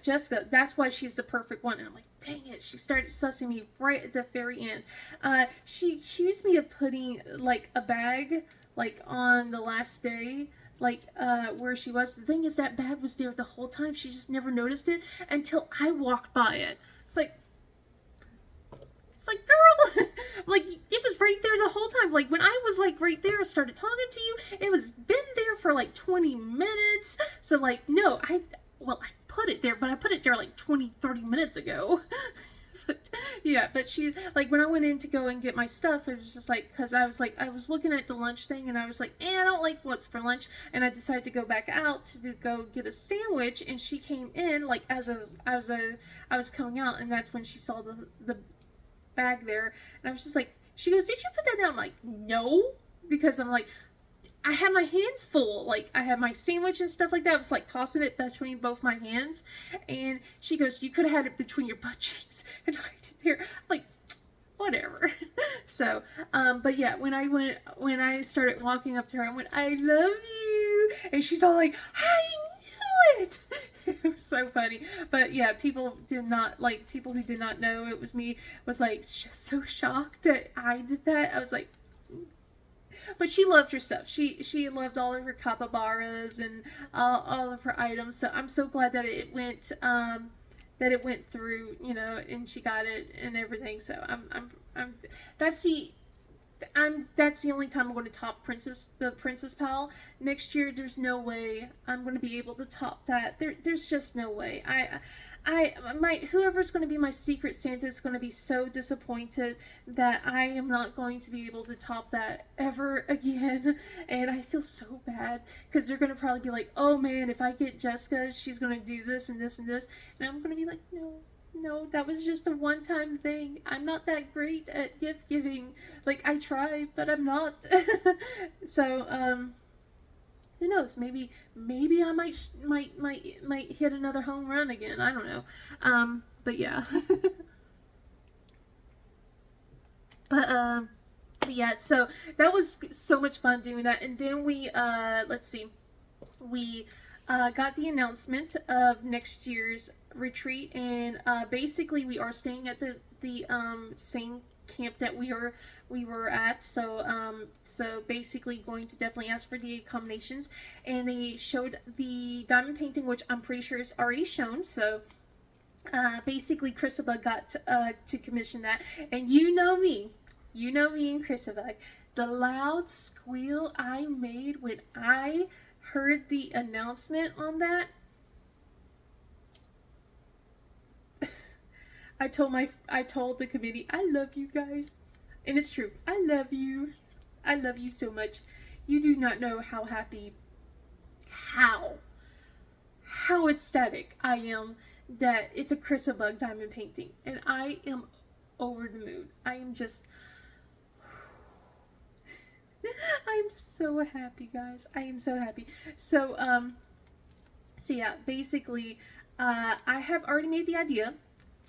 Jessica. That's why she's the perfect one. And I'm like, dang it, she started sussing me right at the very end. She accused me of putting like a bag like on the last day, like where she was. The thing is, that bag was there the whole time. She just never noticed it until I walked by it. It's like, girl, like, it was right there the whole time. Like, when I was like right there, I started talking to you, it was been there for like 20 minutes. So like, no, I put it there, but I put it there like 20-30 minutes ago. But yeah, but she, like, when I went in to go and get my stuff, it was just like, because I was looking at the lunch thing, and I was like, I don't like what's for lunch, and I decided to go back out to go get a sandwich. And she came in like as I was coming out, and that's when she saw the bag there, and I was just like, she goes, did you put that down? I'm like, no, because I'm like, I had my hands full, like I had my sandwich and stuff like that. I was like tossing it between both my hands, and she goes, you could have had it between your butt cheeks. And I did there, I'm like, whatever. So but yeah, when I started walking up to her, I went, I love you, and she's all like, I knew it. It was so funny. But yeah, people who did not know it was me was like so shocked that I did that. I was like, but she loved her stuff. She loved all of her capybaras and all of her items. So I'm so glad that it went through, you know, and she got it and everything. So that's the only time I'm going to top the Princess Pal. Next year, there's no way I'm going to be able to top that. There's just no way. Whoever's going to be my Secret Santa is going to be so disappointed that I am not going to be able to top that ever again. And I feel so bad, because they're going to probably be like, oh man, if I get Jessica, she's going to do this and this and this. And I'm going to be like, no, that was just a one-time thing. I'm not that great at gift giving. Like, I try, but I'm not. So, who knows? Maybe I might hit another home run again. I don't know. But yeah. But yeah, so that was so much fun doing that. And then we let's see. We got the announcement of next year's retreat, and basically we are staying at the same camp that we were at. So basically going to definitely ask for the accommodations, and they showed the diamond painting, which I'm pretty sure is already shown. So basically Chrisabel got to commission that, and you know me, you know me and Chrisabel, the loud squeal I made when I heard the announcement on that. I told the committee, I love you guys. And it's true. I love you. I love you so much. You do not know how happy, how ecstatic I am that it's a Chrisabel diamond painting. And I am over the moon. I am just, I am so happy, guys. I am so happy. So yeah, basically, I have already made the idea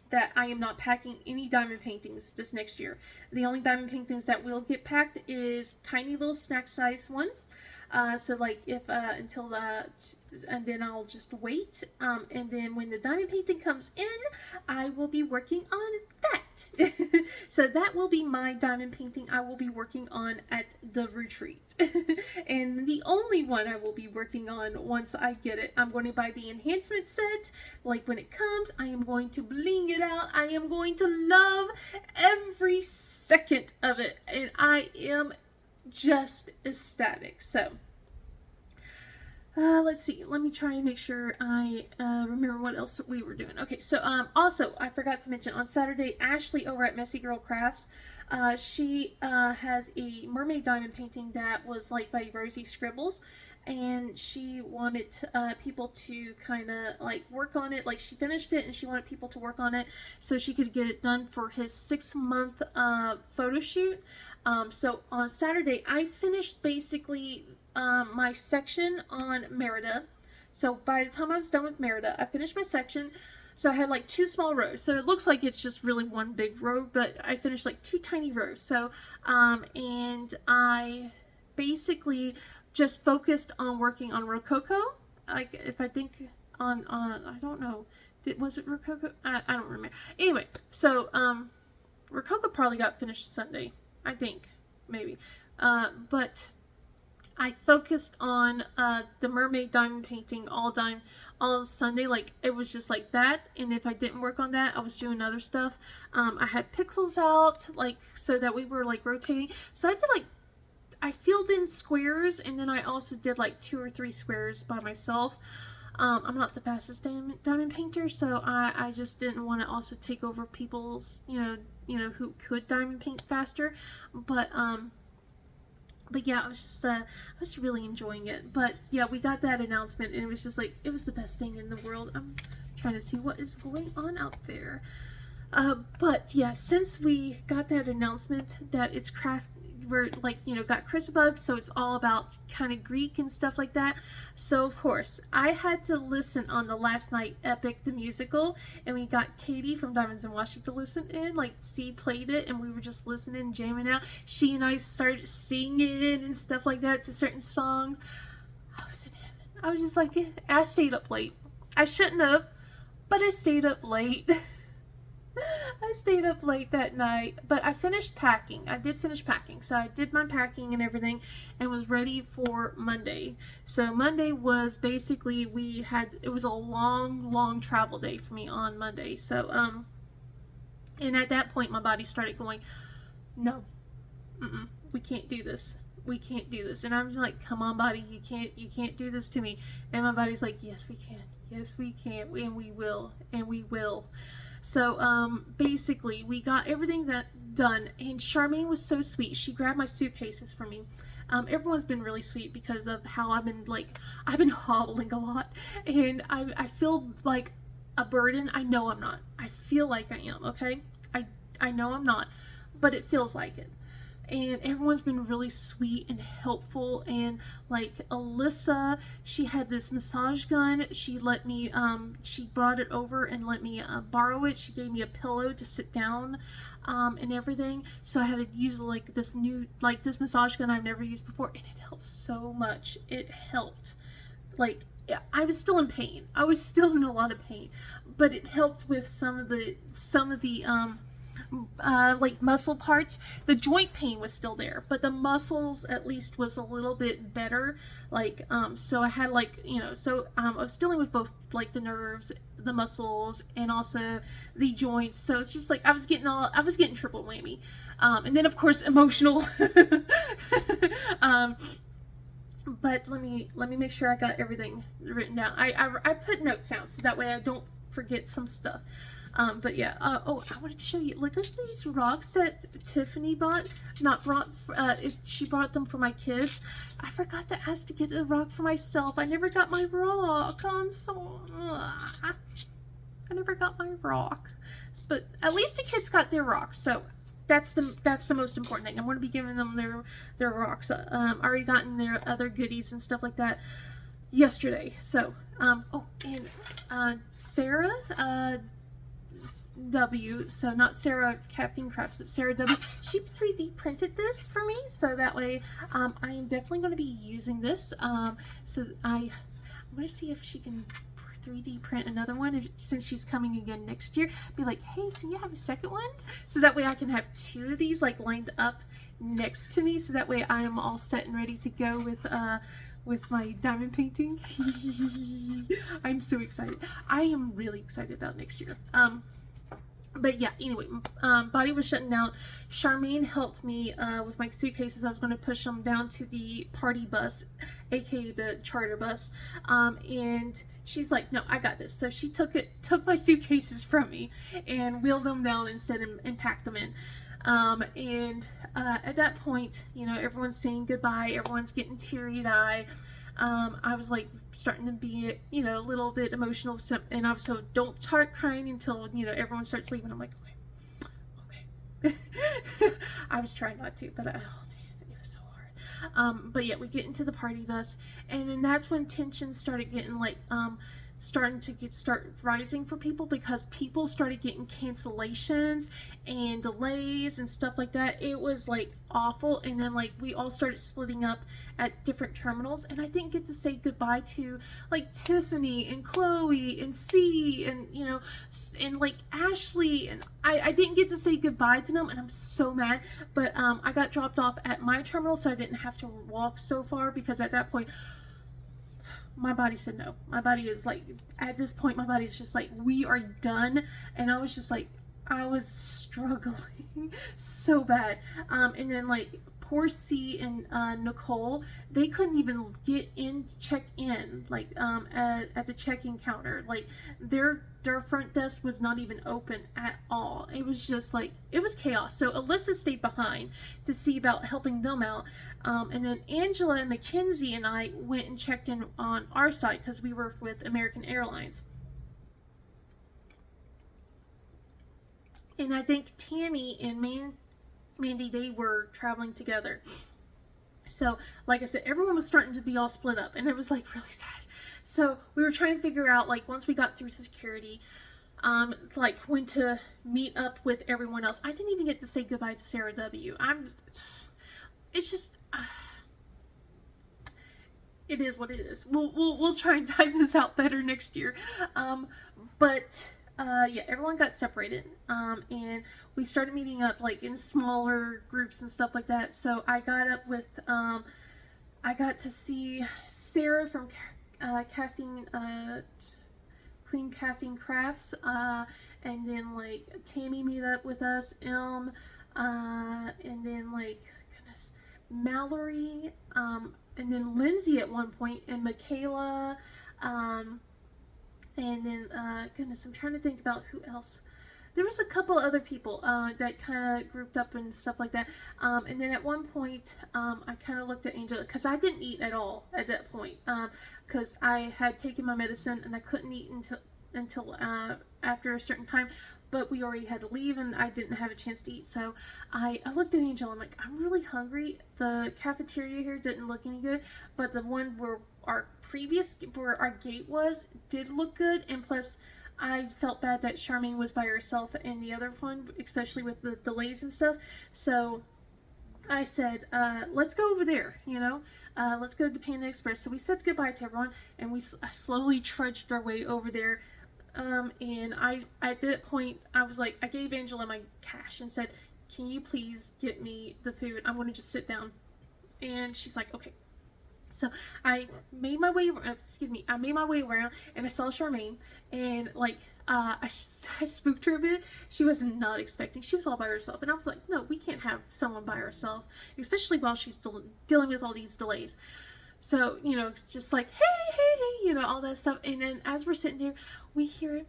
that I am not packing any diamond paintings this next year. The only diamond paintings that will get packed is tiny little snack size ones. So like if until that, and then I'll just wait. And then when the diamond painting comes in, I will be working on that. So that will be my diamond painting I will be working on at the retreat. And the only one I will be working on once I get it, I'm going to buy the enhancement set. Like when it comes, I am going to bling it out. I am going to love every second of it. And I am just ecstatic. So let's see, let me try and make sure I remember what else we were doing. Okay, so also I forgot to mention on Saturday, Ashley over at Messy Girl Crafts, she has a mermaid diamond painting that was like by Rosie Scribbles, and she wanted people to kind of like work on it. Like she finished it and she wanted people to work on it so she could get it done for his 6-month photo shoot. So on Saturday I finished basically my section on Merida. So by the time I was done with Merida, I finished my section. So I had like 2 small rows. So it looks like it's just really one big row, but I finished like 2 tiny rows. So and I basically just focused on working on Rococo. Like if I think on I don't know, was it Rococo? I don't remember. Anyway, so Rococo probably got finished Sunday, I think, maybe. But I focused on the mermaid diamond painting all Sunday. Like it was just like that, and if I didn't work on that, I was doing other stuff. I had pixels out, like so that we were like rotating. So I did like, I filled in squares, and then I also did like 2 or 3 squares by myself. I'm not the fastest diamond painter, so I just didn't want to also take over people's, you know, who could diamond paint faster. But yeah, I was really enjoying it. But yeah, we got that announcement, and it was just like, it was the best thing in the world. I'm trying to see what is going on out there. But yeah, since we got that announcement that it's we're like, you know, got Chrisabel, so it's all about kind of Greek and stuff like that. So of course I had to listen on the last night Epic the musical, and we got Katie from Diamonds and Washington to listen in. Like C played it, and we were just listening, jamming out. She and I started singing and stuff like that to certain songs. I was in heaven. I was just like, I stayed up late. I shouldn't have, but I stayed up late. I stayed up late that night, but I finished packing. I did finish packing. So I did my packing and everything and was ready for Monday. So Monday was basically, it was a long travel day for me on Monday. So, and at that point my body started going, no, we can't do this. We can't do this. And I was like, come on, body, you can't do this to me. And my body's like, yes, we can. Yes, we can. And we will. And we will. So basically we got everything done, and Charmaine was so sweet. She grabbed my suitcases for me. Everyone's been really sweet because of how I've been hobbling a lot, and I feel like a burden. I know I'm not. I feel like I am, okay? I know I'm not, but it feels like it. And everyone's been really sweet and helpful. And like Alyssa, she had this massage gun. She let me, she brought it over and let me borrow it. She gave me a pillow to sit down and everything. So I had to use like this massage gun I've never used before, and it helped so much. It helped. Like, I was still in pain. I was still in a lot of pain, but it helped with some of the like muscle parts. The joint pain was still there, but the muscles at least was a little bit better. Like so I had like, you know, so I was dealing with both like the nerves, the muscles, and also the joints. So it's just like I was getting triple whammy. And then of course emotional. But let me make sure I got everything written down. I put notes down so that way I don't forget some stuff. But yeah, oh, I wanted to show you, look at these rocks that Tiffany she brought them for my kids. I forgot to ask to get a rock for myself. I never got my rock. I never got my rock. But at least the kids got their rocks, so that's the most important thing. I'm going to be giving them their rocks. Already gotten their other goodies and stuff like that yesterday. So, oh, and Sarah, W, so not Sarah Caffeine Crafts, but Sarah W, she 3D printed this for me, so that way I am definitely going to be using this. So I'm going to see if she can 3D print another one since she's coming again next year. Be like, hey, can you have a second one? So that way I can have two of these like lined up next to me, so that way I am all set and ready to go with my diamond painting. I'm so excited. I am really excited about next year. But yeah, anyway, Body was shutting down. Charmaine helped me with my suitcases. I was going to push them down to the party bus, aka the charter bus, and she's like, no, I got this. So she took my suitcases from me and wheeled them down instead and packed them in. At that point, you know, everyone's saying goodbye, everyone's getting teary-eyed. I was like starting to be, you know, a little bit emotional, and I was told, don't start crying until, you know, everyone starts leaving. I'm like, okay. I was trying not to, but oh man, it was so hard. But yeah, we get into the party bus, and then that's when tensions started getting like, start rising for people, because people started getting cancellations and delays and stuff like that. It was like awful. And then like we all started splitting up at different terminals, and I didn't get to say goodbye to like Tiffany and Chloe and C and, you know, and like Ashley, and I didn't get to say goodbye to them, and I'm so mad. But I got dropped off at my terminal, so I didn't have to walk so far, because at that point my body said no. My body was like, at this point, my body's just like, we are done. And I was just like, I was struggling so bad. And then like poor C and Nicole, they couldn't even check in, like at the check-in counter. Like their front desk was not even open at all. It was just like, it was chaos. So Alyssa stayed behind to see about helping them out. And then Angela and Mackenzie and I went and checked in on our side, because we were with American Airlines. And I think Tammy and Mandy, they were traveling together. So, like I said, everyone was starting to be all split up, and it was like really sad. So we were trying to figure out, like, once we got through security, like when to meet up with everyone else. I didn't even get to say goodbye to Sarah W. It's just, it is what it is. We'll try and time this out better next year. Yeah, everyone got separated, and we started meeting up like in smaller groups and stuff like that. So I got up with, I got to see Sarah from Queen Caffeine Crafts, and then like Tammy meet up with us, and then like, goodness, Mallory, and then Lindsay at one point, and Michaela, and then, goodness, I'm trying to think about who else. There was a couple other people that kind of grouped up and stuff like that. And then at one point, I kind of looked at Angela, because I didn't eat at all at that point, because I had taken my medicine and I couldn't eat until after a certain time. But we already had to leave, and I didn't have a chance to eat. So I looked at Angela. I'm like, I'm really hungry. The cafeteria here didn't look any good, but the one where our gate was did look good. And plus, I felt bad that Charmaine was by herself in the other one, especially with the delays and stuff. So I said, let's go over there, you know, let's go to the Panda Express. So we said goodbye to everyone, and we slowly trudged our way over there. And at that point, I was like, I gave Angela my cash and said, can you please get me the food? I'm going to just sit down. And she's like, okay. So I made my way, I made my way around and I saw Charmaine and like, I spooked her a bit. She was not expecting, she was all by herself. And I was like, no, we can't have someone by herself, especially while she's dealing with all these delays. So, you know, it's just like, hey, you know, all that stuff. And then as we're sitting there, we hear a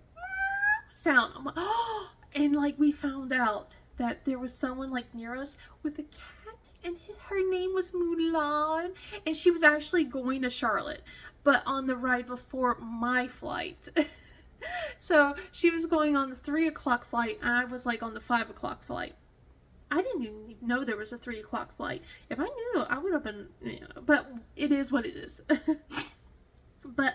sound. I'm like, oh, and like we found out that there was someone like near us with a cat, and her name was Mulan, and she was actually going to Charlotte, but on the ride before my flight. So she was going on the 3 o'clock flight, and I was like on the 5 o'clock flight. I didn't even know there was a 3 o'clock flight. If I knew, I would have been, you know, but it is what it is. But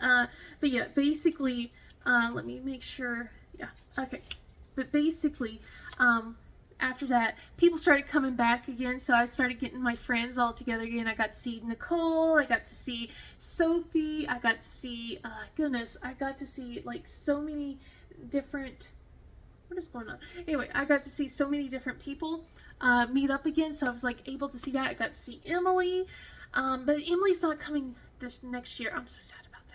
yeah, basically, let me make sure, yeah, okay. But basically, after that, people started coming back again, so I started getting my friends all together again. I got to see Nicole, I got to see Sophie, I got to see, goodness, I got to see, like, so many different, what is going on? Anyway, I got to see so many different people meet up again, so I was, like, able to see that. I got to see Emily, but Emily's not coming this next year. I'm so sad about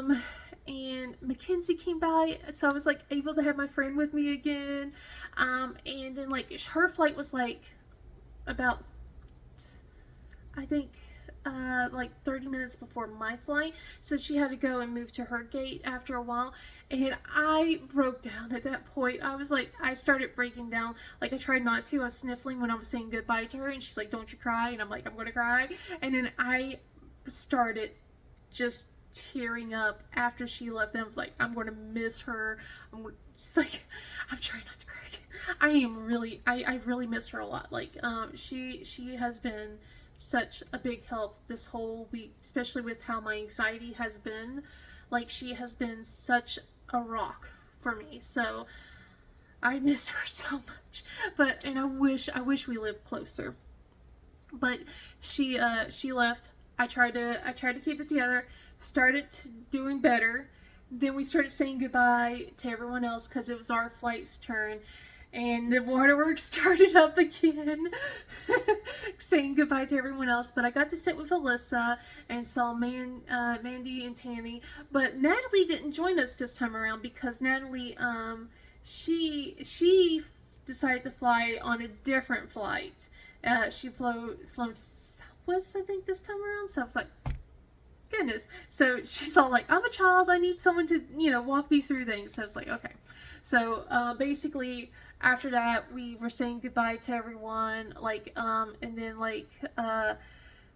that. And Mackenzie came by, so I was like able to have my friend with me again. And then like her flight was like about, I think, like 30 minutes before my flight, so she had to go and move to her gate after a while. And I broke down at that point. I was like, I started breaking down. Like, I tried not to. I was sniffling when I was saying goodbye to her, and she's like, don't you cry. And I'm like, I'm gonna cry. And then I started just tearing up after she left, and I was like, I'm going to miss her. Just like, I'm trying not to cry. I really miss her a lot. Like, she has been such a big help this whole week, especially with how my anxiety has been. Like, she has been such a rock for me. So I miss her so much. And I wish we lived closer. But she left. I tried to keep it together. Started doing better. Then we started saying goodbye to everyone else because it was our flight's turn, and the waterworks started up again. Saying goodbye to everyone else, but I got to sit with Alyssa and saw Mandy and Tammy. But Natalie didn't join us this time around because Natalie she decided to fly on a different flight. She flown Southwest, I think, this time around. So I was like, goodness. So she's all like, I'm a child, I need someone to, you know, walk me through things. So I was like, okay. So basically after that we were saying goodbye to everyone, like, and then like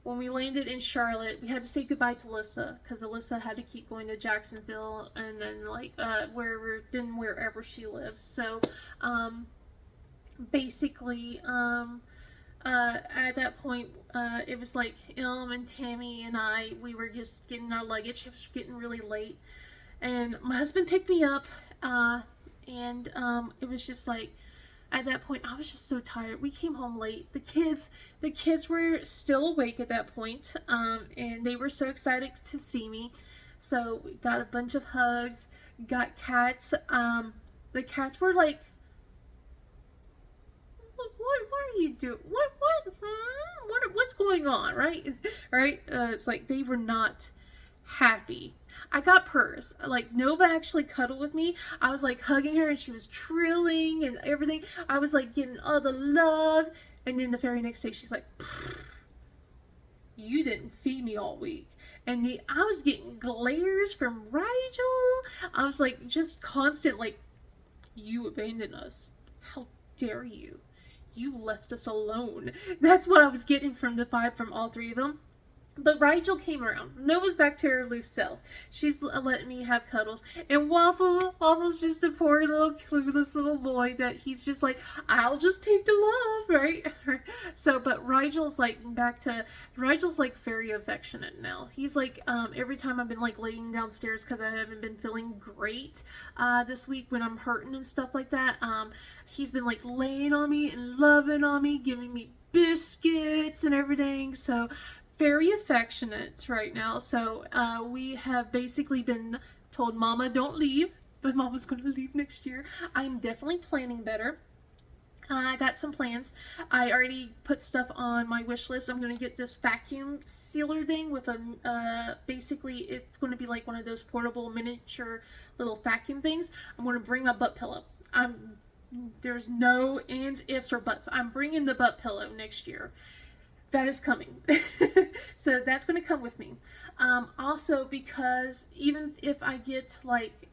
when we landed in Charlotte, we had to say goodbye to Alyssa because Alyssa had to keep going to Jacksonville, and then like wherever she lives. So basically at that point, it was like and Tammy and we were just getting our luggage. It was getting really late, and my husband picked me up, and it was just like, at that point, I was just so tired. We came home late. The kids were still awake at that point, and they were so excited to see me. So we got a bunch of hugs, got cats. The cats were like, what are you doing? What's going on, right? Right? It's like they were not happy. I got purrs. Like, Nova actually cuddled with me. I was like hugging her, and she was trilling and everything. I was like getting all the love. And then the very next day, she's like, you didn't feed me all week. And I was getting glares from Rigel. I was like, just constant, like, you abandoned us. How dare you? You left us alone. That's what I was getting from the vibe from all three of them. But Rigel came around. Nova's back to her aloof self. She's letting me have cuddles. And Waffle's just a poor little clueless little boy that he's just like, I'll just take the love, right? So, but Rigel's like very affectionate now. He's like, every time I've been like laying downstairs because I haven't been feeling great this week when I'm hurting and stuff like that, he's been like laying on me and loving on me, giving me biscuits and everything. So very affectionate right now. So we have basically been told Mama don't leave, but Mama's going to leave next year. I'm definitely planning better. I got some plans. I already put stuff on my wish list. I'm going to get this vacuum sealer thing with a, basically it's going to be like one of those portable miniature little vacuum things. I'm going to bring my butt pillow. There's no ands, ifs, or buts. I'm bringing the butt pillow next year. That is coming. So that's going to come with me. Also, because even if I get like,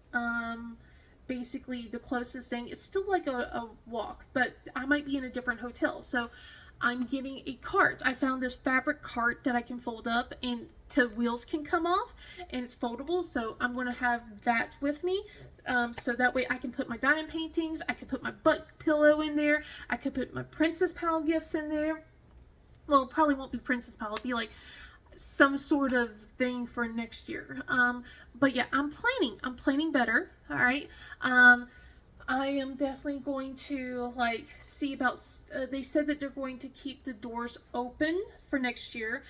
basically the closest thing, it's still like a walk, but I might be in a different hotel. So I'm getting a cart. I found this fabric cart that I can fold up and the wheels can come off and it's foldable. So I'm going to have that with me. So that way I can put my diamond paintings, I can put my butt pillow in there, I could put my Princess Pal gifts in there. Well, it probably won't be Princess Pal, it'll be like some sort of thing for next year. But yeah, I'm planning better. All right. I am definitely going to like see about, they said that they're going to keep the doors open for next year.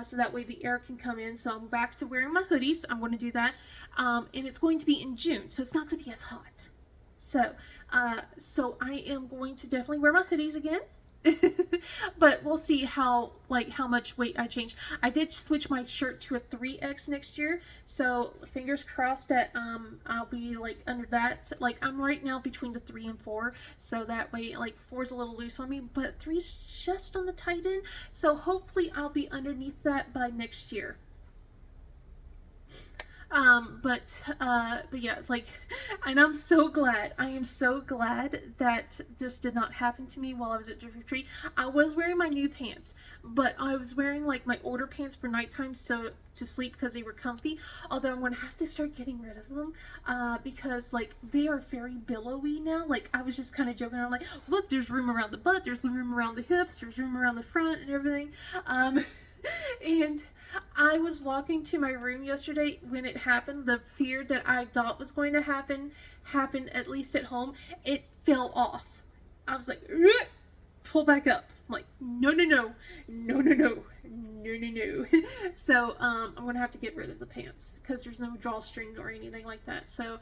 So that way the air can come in. So I'm back to wearing my hoodies. I'm going to do that. And it's going to be in June, so it's not going to be as hot. So I am going to definitely wear my hoodies again. But we'll see how much weight I change. I did switch my shirt to a 3X next year, so fingers crossed that I'll be like under that. Like I'm right now between the 3 and 4, so that way like 4 is a little loose on me, but 3's just on the tight end. So hopefully I'll be underneath that by next year. But yeah, like, and I'm so glad, I am so glad that this did not happen to me while I was at Trick or Treat. I was wearing my new pants, but I was wearing like my older pants for nighttime so to sleep because they were comfy, although I'm going to have to start getting rid of them, because like they are very billowy now. Like I was just kind of joking around like, look, there's room around the butt, there's room around the hips, there's room around the front and everything, and I was walking to my room yesterday when it happened. The fear that I thought was going to happen happened, at least at home. It fell off. I was like, pull back up. I'm like, no. So I'm going to have to get rid of the pants because there's no drawstring or anything like that. So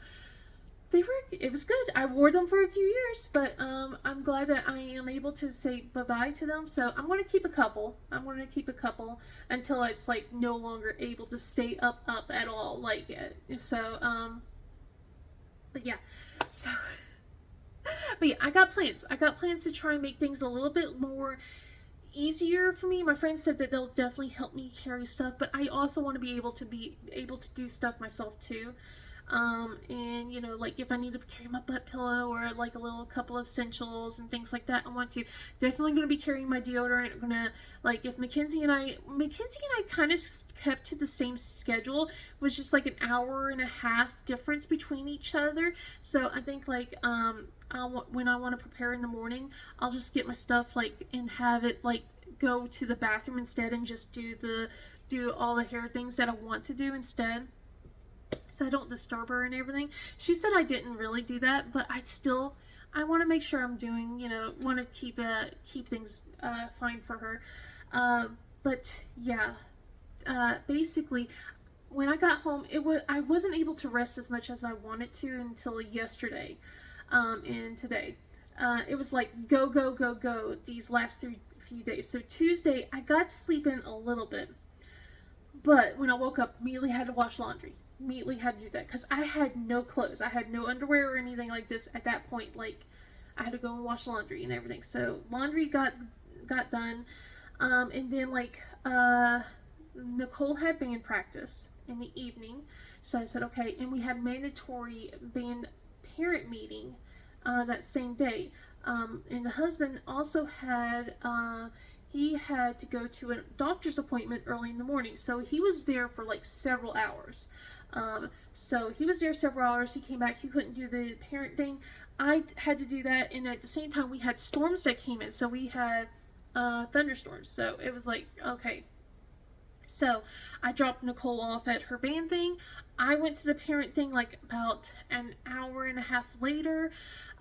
it was good. I wore them for a few years, but I'm glad that I am able to say bye-bye to them. So I'm going to keep a couple. Until it's like no longer able to stay up at all. Like, so, but yeah, so, but yeah, I got plans. I got plans to try and make things a little bit more easier for me. My friends said that they'll definitely help me carry stuff, but I also want to be able to do stuff myself too. And you know, like if I need to carry my butt pillow or like a little couple of essentials and things like that, I want to. Definitely going to be carrying my deodorant. I'm gonna, like, if Mackenzie and I kind of kept to the same schedule. It was just like an hour and a half difference between each other. So I think like when I want to prepare in the morning, I'll just get my stuff like and have it like go to the bathroom instead and just do all the hair things that I want to do instead, so I don't disturb her and everything. She said I didn't really do that, but I want to make sure I'm doing, you know, want to keep things fine for her. But yeah, basically, when I got home, I wasn't able to rest as much as I wanted to until yesterday, and today. It was like go these last few days. So Tuesday, I got to sleep in a little bit, but when I woke up, immediately had to wash laundry. Immediately had to do that because I had no clothes. I had no underwear or anything like this at that point. Like, I had to go and wash laundry and everything. So laundry got done, and then like Nicole had band practice in the evening, so I said okay. And we had mandatory band parent meeting that same day, and the husband also had he had to go to a doctor's appointment early in the morning, so he was there for like several hours. So he was there several hours. He came back. He couldn't do the parent thing. I had to do that, and at the same time, we had storms that came in. So we had thunderstorms. So it was like, okay. So I dropped Nicole off at her band thing. I went to the parent thing like about an hour and a half later,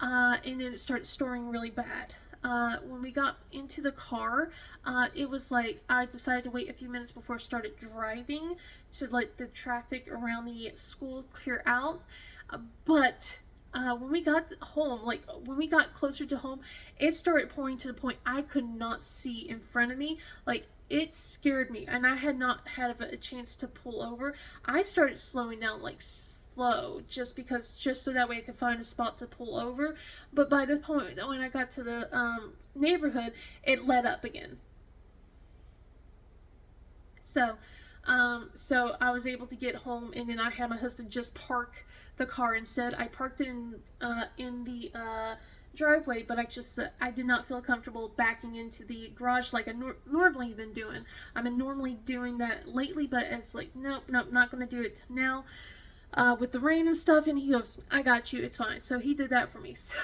and then it started storming really bad. when we got into the car, it was like I decided to wait a few minutes before I started driving to let the traffic around the school clear out. But when we got home, like when we got closer to home, it started pouring to the point I could not see in front of me. Like, it scared me, and I had not had a chance to pull over. I started slowing down, like slow, just so that way I could find a spot to pull over. But by the point when I got to the neighborhood, it let up again. So I was able to get home, and then I had my husband just park the car instead. I parked it in the driveway, but I did not feel comfortable backing into the garage like I normally been doing. I've been normally doing that lately, but it's like, nope, not gonna do it now. With the rain and stuff, and he goes, I got you, it's fine. So he did that for me. So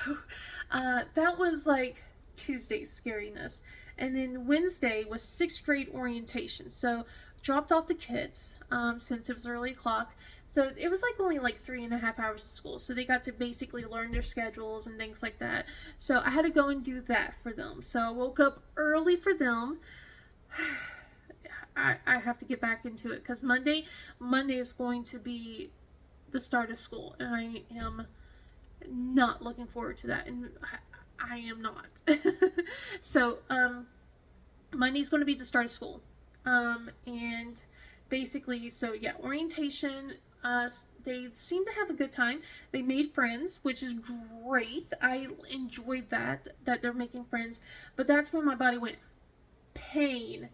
that was like Tuesday's scariness. And then Wednesday was 6th grade orientation. So dropped off the kids since it was early o'clock. So it was like only like 3.5 hours of school. So they got to basically learn their schedules and things like that. So I had to go and do that for them. So I woke up early for them. I have to get back into it because Monday is going to be the start of school, and I am not looking forward to that, and I am not. So Monday's going to be the start of school, and basically, so yeah, orientation. They seem to have a good time. They made friends, which is great. I enjoyed that they're making friends, but that's when my body went pain,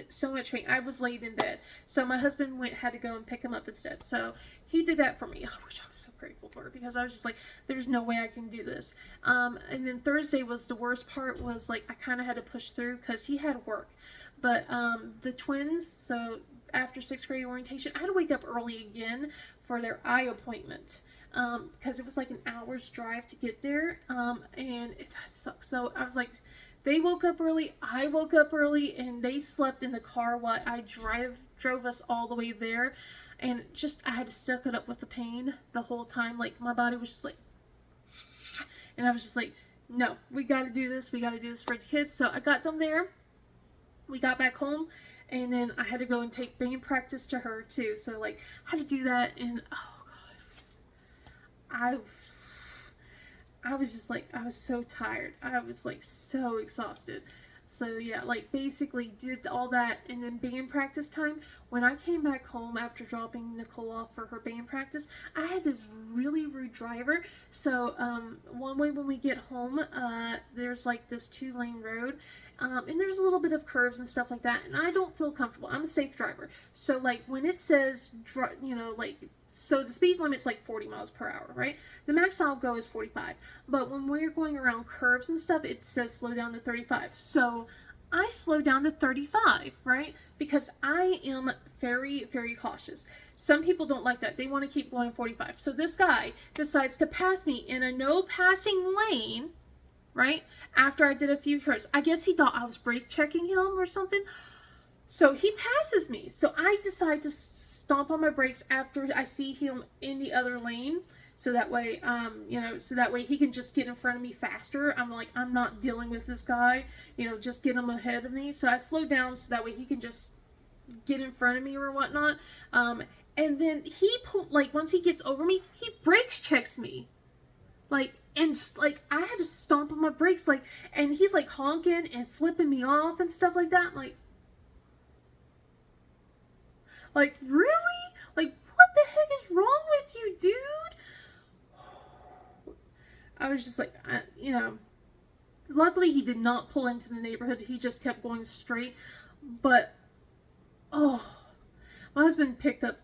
so much pain. I was laid in bed, so my husband had to go and pick him up instead. So he did that for me, which I was so grateful for, because I was just like, there's no way I can do this. And then Thursday was the worst part. Was like I kind of had to push through because he had work, but the twins. So after 6th grade orientation, I had to wake up early again for their eye appointment because it was like an hour's drive to get there, and that sucks. So I was like, they woke up early, I woke up early, and they slept in the car while I drove us all the way there. And just, I had to suck it up with the pain the whole time. Like, my body was just like, and I was just like, no, we got to do this. We got to do this for the kids. So I got them there. We got back home, and then I had to go and take band practice to her too. So, like, I had to do that, and oh God, I was just like, I was so tired. I was like so exhausted. So yeah, like basically did all that, and then band practice time. When I came back home after dropping Nicole off for her band practice, I had this really rude driver. So one way when we get home, there's like this 2-lane road, and there's a little bit of curves and stuff like that, and I don't feel comfortable. I'm a safe driver. So like when it says, so the speed limit's like 40 miles per hour, right? The max I'll go is 45. But when we're going around curves and stuff, it says slow down to 35. So I slow down to 35, right? Because I am very, very cautious. Some people don't like that. They want to keep going 45. So this guy decides to pass me in a no passing lane, right? After I did a few curves. I guess he thought I was brake checking him or something. So he passes me. So I decide to stomp on my brakes after I see him in the other lane. So that way, so that way he can just get in front of me faster. I'm like, I'm not dealing with this guy, just get him ahead of me. So I slow down so that way he can just get in front of me or whatnot. And then once he gets over me, he brakes checks me. I had to stomp on my brakes, and he's like honking and flipping me off and stuff like that. I'm like, really? Like, what the heck is wrong with you, dude? I was just like, luckily he did not pull into the neighborhood. He just kept going straight. But, my husband picked up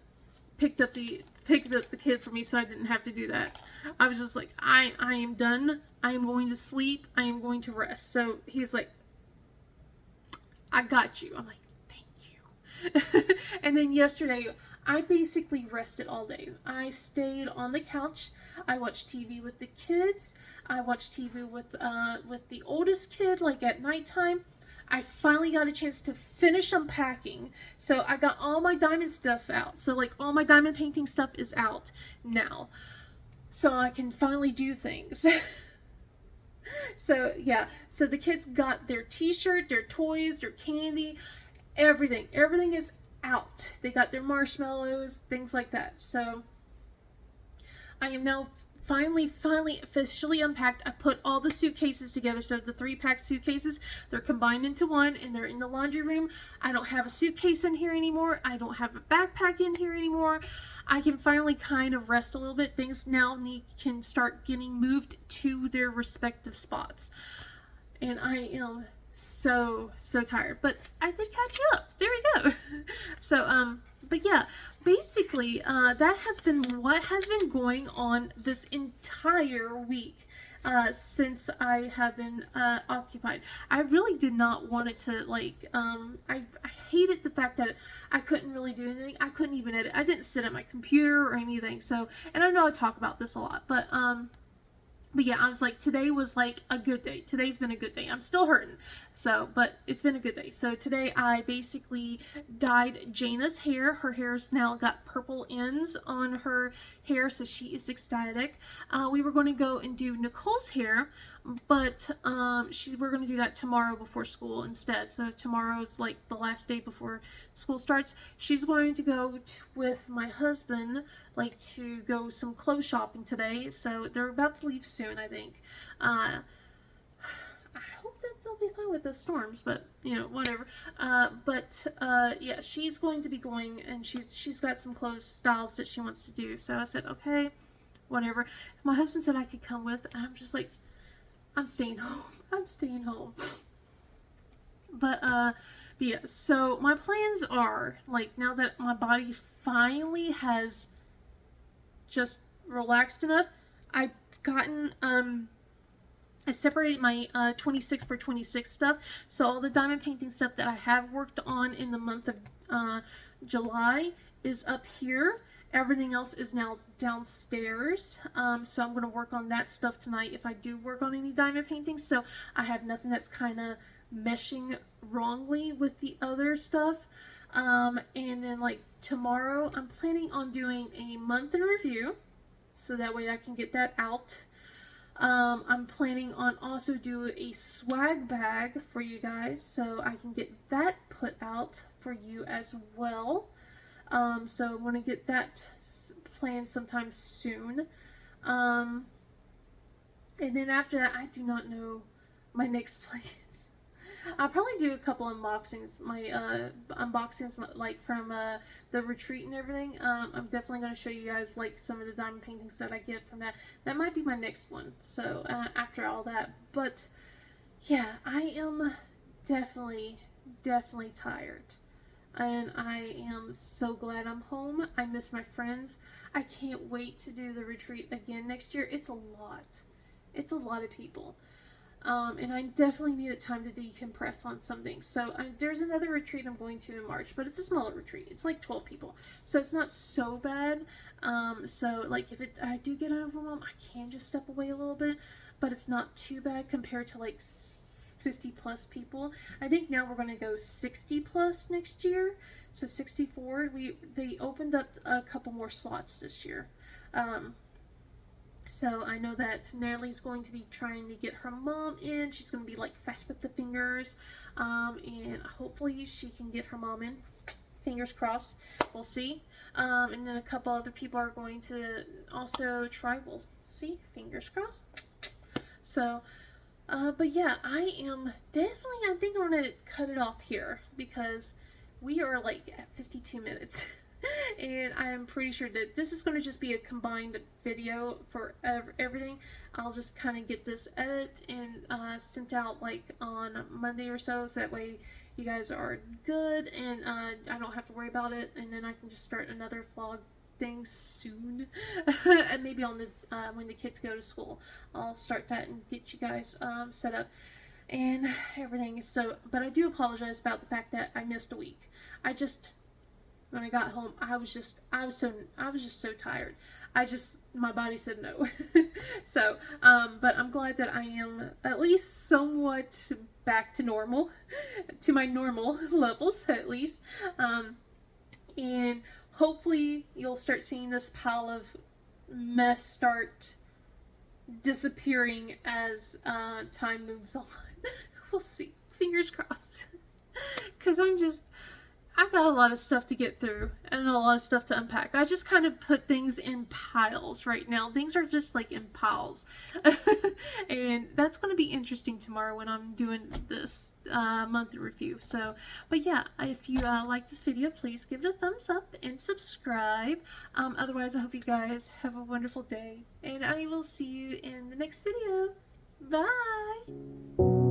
the kid for me, so I didn't have to do that. I was just like, I am done. I am going to sleep. I am going to rest. So he's like, I got you. I'm like, thank you. And then yesterday, I basically rested all day. I stayed on the couch. I watched TV with the kids. I watched TV with the oldest kid, at nighttime. I finally got a chance to finish unpacking. So I got all my diamond stuff out. So all my diamond painting stuff is out now. So I can finally do things. So yeah, so the kids got their t-shirt, their toys, their candy, everything is out. They got their marshmallows, things like that. So I am now finally officially unpacked. I put all the suitcases together. So the 3-pack suitcases, they're combined into one and they're in the laundry room. I don't have a suitcase in here anymore. I don't have a backpack in here anymore. I can finally kind of rest a little bit. Things now can start getting moved to their respective spots. And I am so tired, but I did catch up. There we go. So but yeah, basically that has been what has been going on this entire week since I have been occupied. I really did not want it to, like, I hated the fact that I couldn't really do anything. I couldn't even edit. I didn't sit at my computer or anything. So, and I know I talk about this a lot, but yeah, I was like, today was like a good day. Today's been a good day. I'm still hurting. So, but it's been a good day. So today I basically dyed Jana's hair. Her hair's now got purple ends on her hair, so she is ecstatic. We were going to go and do Nicole's hair, but we're going to do that tomorrow before school instead. So tomorrow's like the last day before school starts. She's going to go with my husband, like, to go some clothes shopping today. So they're about to leave soon, I think. I hope that they'll be fine with the storms, but you know, whatever. Yeah, she's going to be going, and she's got some clothes styles that she wants to do. So I said, okay, whatever. My husband said I could come with, and I'm just like, I'm staying home. I'm staying home. But yeah, so my plans are, like, now that my body finally has just relaxed enough, I've gotten, I separated my 26 for 26 stuff. So all the diamond painting stuff that I have worked on in the month of July is up here. Everything else is now downstairs. So I'm going to work on that stuff tonight if I do work on any diamond paintings. So I have nothing that's kind of meshing wrongly with the other stuff. And then, like, tomorrow I'm planning on doing a month in review, so that way I can get that out. I'm planning on also do a swag bag for you guys, so I can get that put out for you as well. So I'm going to get that planned sometime soon. And then after that, I do not know my next plans. I'll probably do a couple unboxings, my unboxings, like, from the retreat and everything. I'm definitely going to show you guys, like, some of the diamond paintings that I get from that. That might be my next one, so after all that. But yeah, I am definitely tired, and I am so glad I'm home. I miss my friends. I can't wait to do the retreat again next year. It's a lot of people. And I definitely needed time to decompress on something. So there's another retreat I'm going to in March, but it's a smaller retreat. It's like 12 people, so it's not so bad. So, like, if I do get overwhelmed, I can just step away a little bit, but it's not too bad compared to, like, 50 plus people. I think now we're going to go 60 plus next year. So 64. They opened up a couple more slots this year. So I know that Natalie's going to be trying to get her mom in. She's going to be, like, fast with the fingers. And hopefully she can get her mom in. Fingers crossed. We'll see. And then a couple other people are going to also try. We'll see. Fingers crossed. So, but yeah, I think I'm going to cut it off here because we are, like, at 52 minutes. And I'm pretty sure that this is going to just be a combined video for everything. I'll just kind of get this edit and sent out, like, on Monday or so that way you guys are good and I don't have to worry about it, and then I can just start another vlog thing soon. And maybe on the when the kids go to school, I'll start that and get you guys set up and everything. So, but I do apologize about the fact that I missed a week. When I got home, I was just so tired. My body said no. So, but I'm glad that I am at least somewhat back to normal, to my normal levels at least. And hopefully you'll start seeing this pile of mess start disappearing as time moves on. We'll see. Fingers crossed. Because I got a lot of stuff to get through and a lot of stuff to unpack. I just kind of put things in piles right now. Things are just like in piles. And that's going to be interesting tomorrow when I'm doing this month review. So, but yeah, if you like this video, please give it a thumbs up and subscribe. Otherwise, I hope you guys have a wonderful day. And I will see you in the next video. Bye!